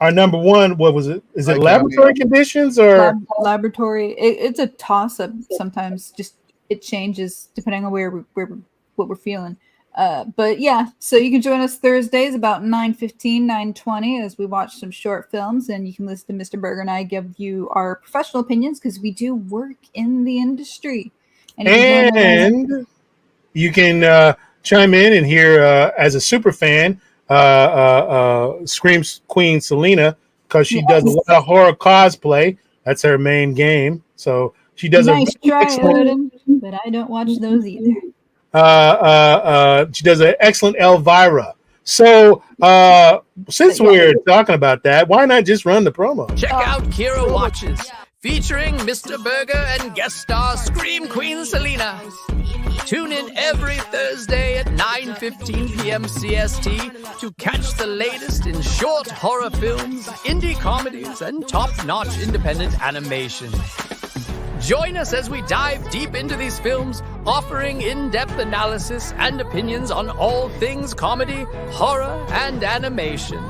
our number one, what was it? Is it Laboratory Conditions or Laboratory? It's a toss up sometimes. Just it changes depending on what we're feeling. But yeah, so you can join us Thursdays about 9:15, 9:20 as we watch some short films, and you can listen to Mr. Burger and I give you our professional opinions because we do work in the industry. And you can chime in and hear as a super fan, Scream Queen Selena, because she does a lot of horror cosplay. That's her main game. So she does nice try, Odin, but I don't watch those either. She does an excellent Elvira. So since we're talking about that, why not just run the promo? Check out Kira Watches, featuring Mr. Burger and guest star Scream Queen Selena. Tune in every Thursday at 9:15 p.m. CST to catch the latest in short horror films, indie comedies, and top-notch independent animation. Join us as we dive deep into these films, offering in-depth analysis and opinions on all things comedy, horror, and animation.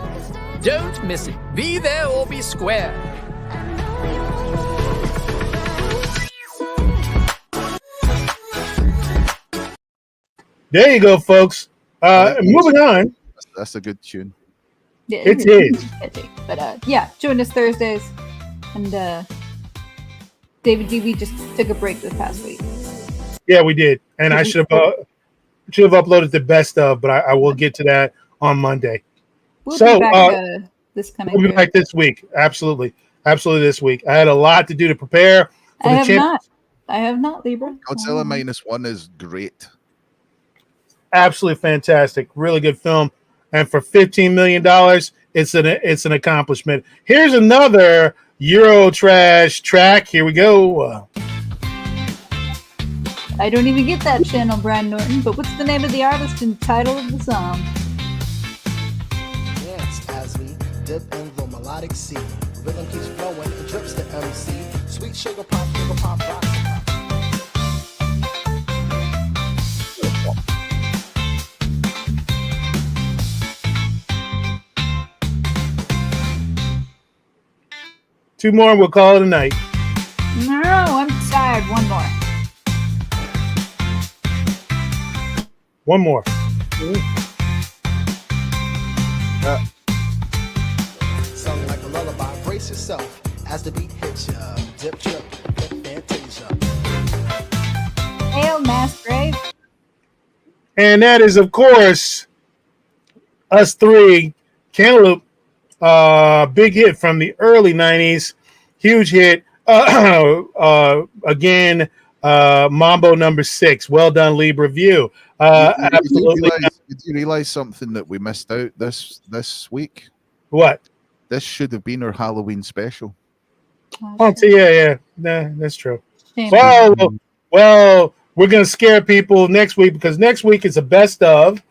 Don't miss it. Be there or be square. There you go, folks. Moving on. That's a good tune. Yeah, it is. But yeah, join us Thursdays. And David D, we just took a break this past week. Yeah, we did. And I should have uploaded the best of, but I will get to that on Monday. We'll be back this coming we'll be back this week. Absolutely this week. I had a lot to do to prepare for I have not, Libra. Godzilla -1 is great. absolutely fantastic. Really good film. And for $15 million, it's an accomplishment. Here's another Euro trash track. Here we go. I don't even get that channel, Brian Norton, but what's the name of the artist and title of the song? Dance as we dip in the melodic sea. Rhythm keeps flowing, it drips the MC. Sweet sugar pop, rock. Two more, we'll call it a night. No, I'm tired. One more. One more. Sung like a lullaby, brace yourself as the beat hits ya. Dip, trip, fantasia. Hail, Mass Grave. And that is, of course, Us Three, Cantaloupe. Big hit from the early 90s. Huge hit. Again, Mambo number 6. Well done, Libre Review. Absolutely. Did you realize something that we missed out this week? What? This should have been our Halloween special. Yeah. Nah, that's true. Shame. Well, we're going to scare people next week because next week is a best of.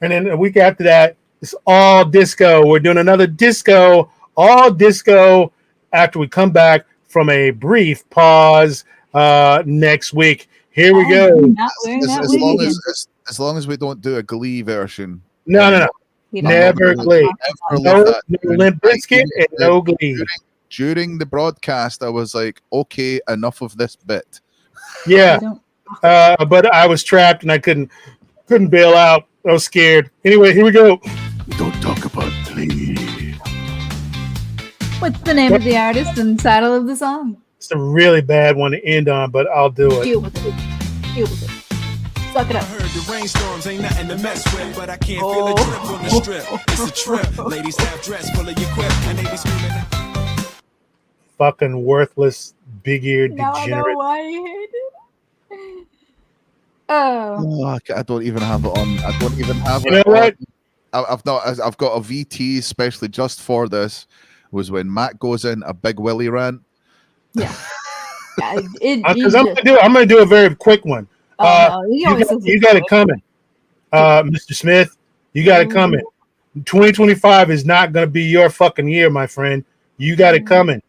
And then a week after that, it's all disco. We're doing another disco, all disco after we come back from a brief pause next week. Here we go. As long as we don't do a Glee version. No. Never Glee. No Limp Bizkit and no Glee. During the broadcast, I was like, okay, enough of this bit. Yeah. But I was trapped and I couldn't bail out. I was scared. Anyway, here we go. Don't talk about Glee. What's the name of the artist and title of the song? It's a really bad one to end on, but I'll do it. Deal with it. Suck it up. I heard the rainstorms ain't nothing to mess with, but I can't feel a drip on the strip. It's a trip. Ladies have dress full of your quip, and they be screaming. Fucking worthless, big-eared degenerate. I know why you hate it. Oh, I don't even have it on. I don't even have it. You know what? I've got a VT especially just for this. Was when Matt goes in a big Willie rant. Yeah. Because I'm gonna do a very quick one. You got it coming, Mr. Smith. You got it coming. 2025 is not gonna be your fucking year, my friend. You got it coming.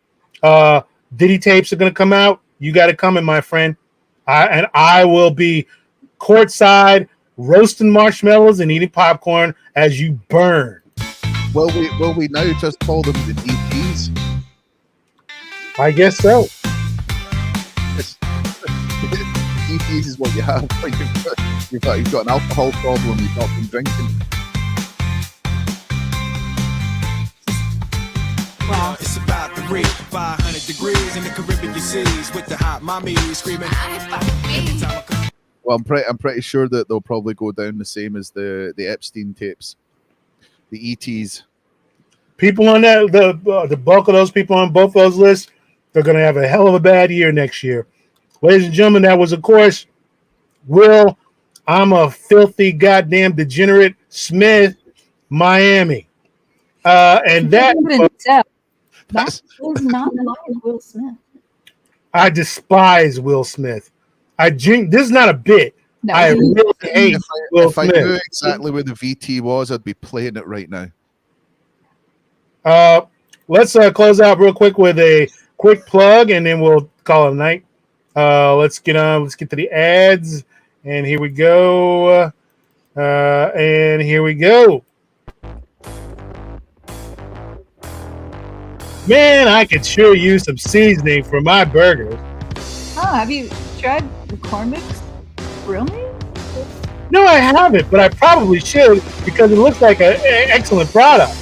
Diddy tapes are gonna come out. You got it coming, my friend. I will be courtside roasting marshmallows and eating popcorn as you burn. Will we now just call them the DTs? I guess so. DTs is what you have when you've got an alcohol problem. You've not been drinking. Wow. It's about to reach 500 degrees in the Caribbean seas with the hot mommy screaming. Well, I'm pretty sure that they'll probably go down the same as the Epstein tapes, the ETs. People on that, the bulk of those people on both those lists, they're going to have a hell of a bad year next year. Ladies and gentlemen, that was, of course, Will. I'm a filthy goddamn degenerate Smith, Miami. And that was not like Will Smith. I despise Will Smith. This is not a bit. No, I really hate Will Smith. If I knew exactly where the VT was, I'd be playing it right now. Let's close out real quick with a quick plug, and then we'll call it a night. Let's get to the ads, and here we go. Man, I could sure use some seasoning for my burgers. Oh, have you tried McCormick's Grill Me? No, I haven't, but I probably should because it looks like an excellent product.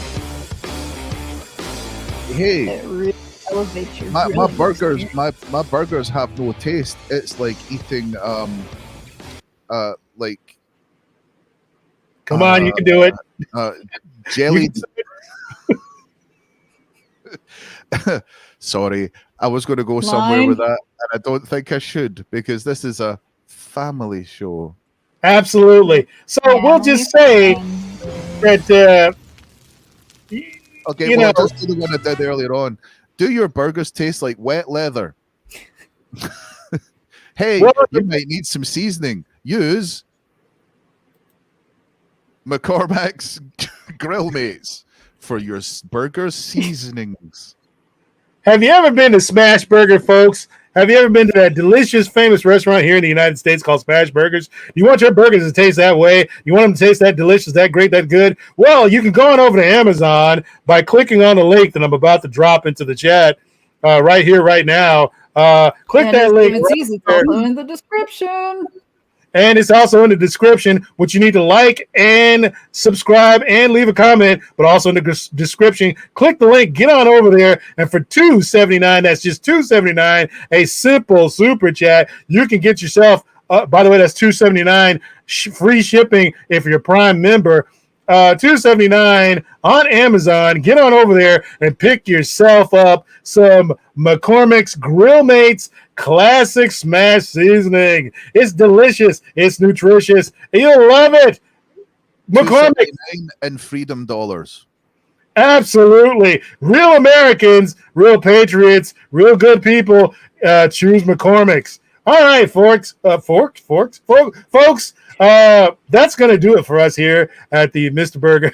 Hey, it really elevates your my burgers. My burgers have no taste. It's like eating like. Come on, you can do it. Jellied. Sorry, I was going to go somewhere with that, and I don't think I should because this is a family show. Absolutely. So we'll just say that. Okay, well, I'll just do the one I did earlier on. Do your burgers taste like wet leather? Hey, you might need some seasoning. Use McCormick's Grill Mates for your burger seasonings. Have you ever been to Smash Burger, folks? Have you ever been to that delicious, famous restaurant here in the United States called Smash Burgers? You want your burgers to taste that way? You want them to taste that delicious, that great, that good? Well, you can go on over to Amazon by clicking on the link that I'm about to drop into the chat right here, right now. Click that link. It's easy. Also in the description. And it's also in the description, which you need to like and subscribe and leave a comment, but also in the description, click the link, get on over there, and for $2.79, that's just $2.79, a simple super chat, you can get yourself, by the way, that's $2.79, free shipping if you're a Prime member, $2.79 on Amazon. Get on over there and pick yourself up some McCormick's Grill Mates Classic Smash Seasoning. It's delicious. It's nutritious. You'll love it. McCormick and freedom dollars. Absolutely. Real Americans, real patriots, real good people choose McCormick's. All right, folks. That's going to do it for us here at the Mr. Burger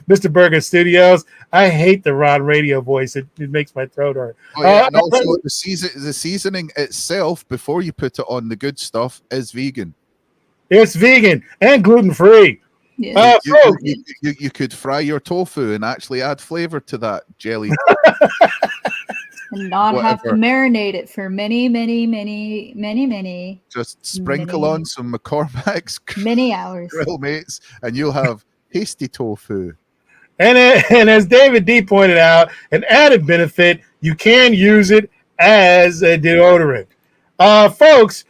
Mr. Burger Studios. I hate the Ron Radio voice. It makes my throat hurt. Oh, yeah, and also the seasoning itself, before you put it on the good stuff, is vegan. It's vegan and gluten-free. Yeah. You could fry your tofu and actually add flavor to that jelly. And not have to marinate it for many. Just sprinkle on some McCormick's many hours. Grill Mates, and you'll have tasty tofu. And as David D pointed out, an added benefit, you can use it as a deodorant. Folks,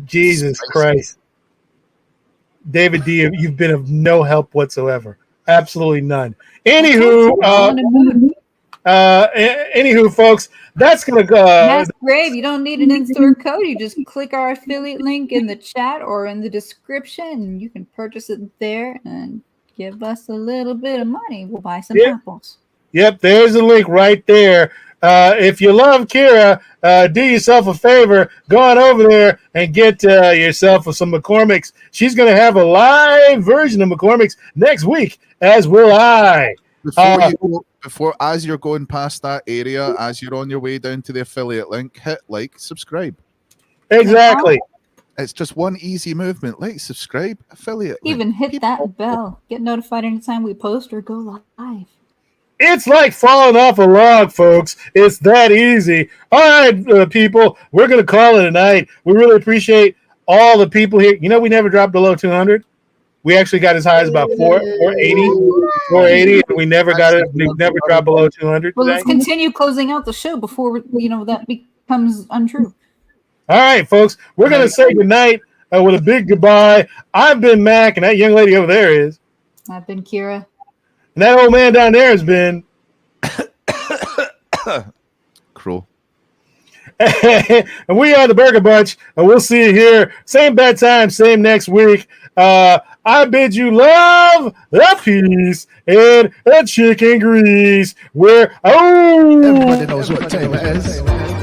Jesus Christ. David D, you've been of no help whatsoever. Absolutely none. Anywho, folks, that's gonna go. That's great. You don't need an in-store code. You just click our affiliate link in the chat or in the description, and you can purchase it there and give us a little bit of money. We'll buy some apples. Yep, there's a link right there. If you love Kira, do yourself a favor, go on over there and get yourself some McCormick's. She's going to have a live version of McCormick's next week, as will I. As you're going past that area, as you're on your way down to the affiliate link, hit like, subscribe. Exactly. It's just one easy movement. Like, subscribe, affiliate link. Even hit that bell. Get notified anytime we post or go live. It's like falling off a log, folks. It's that easy. All right, people, we're going to call it a night. We really appreciate all the people here. You know, we never dropped below 200. We actually got as high as about 480, and we never got it. We never dropped below 200. Well, let's continue closing out the show before that becomes untrue. All right, folks, we're going to say goodnight with a big goodbye. I've been Mac, and that young lady over there is. I've been Kira. And that old man down there has been. Crow. And we are the Burger Bunch, and we'll see you here. Same bad time, same next week. I bid you love, the peace, and the chicken grease. Everybody knows what time it is.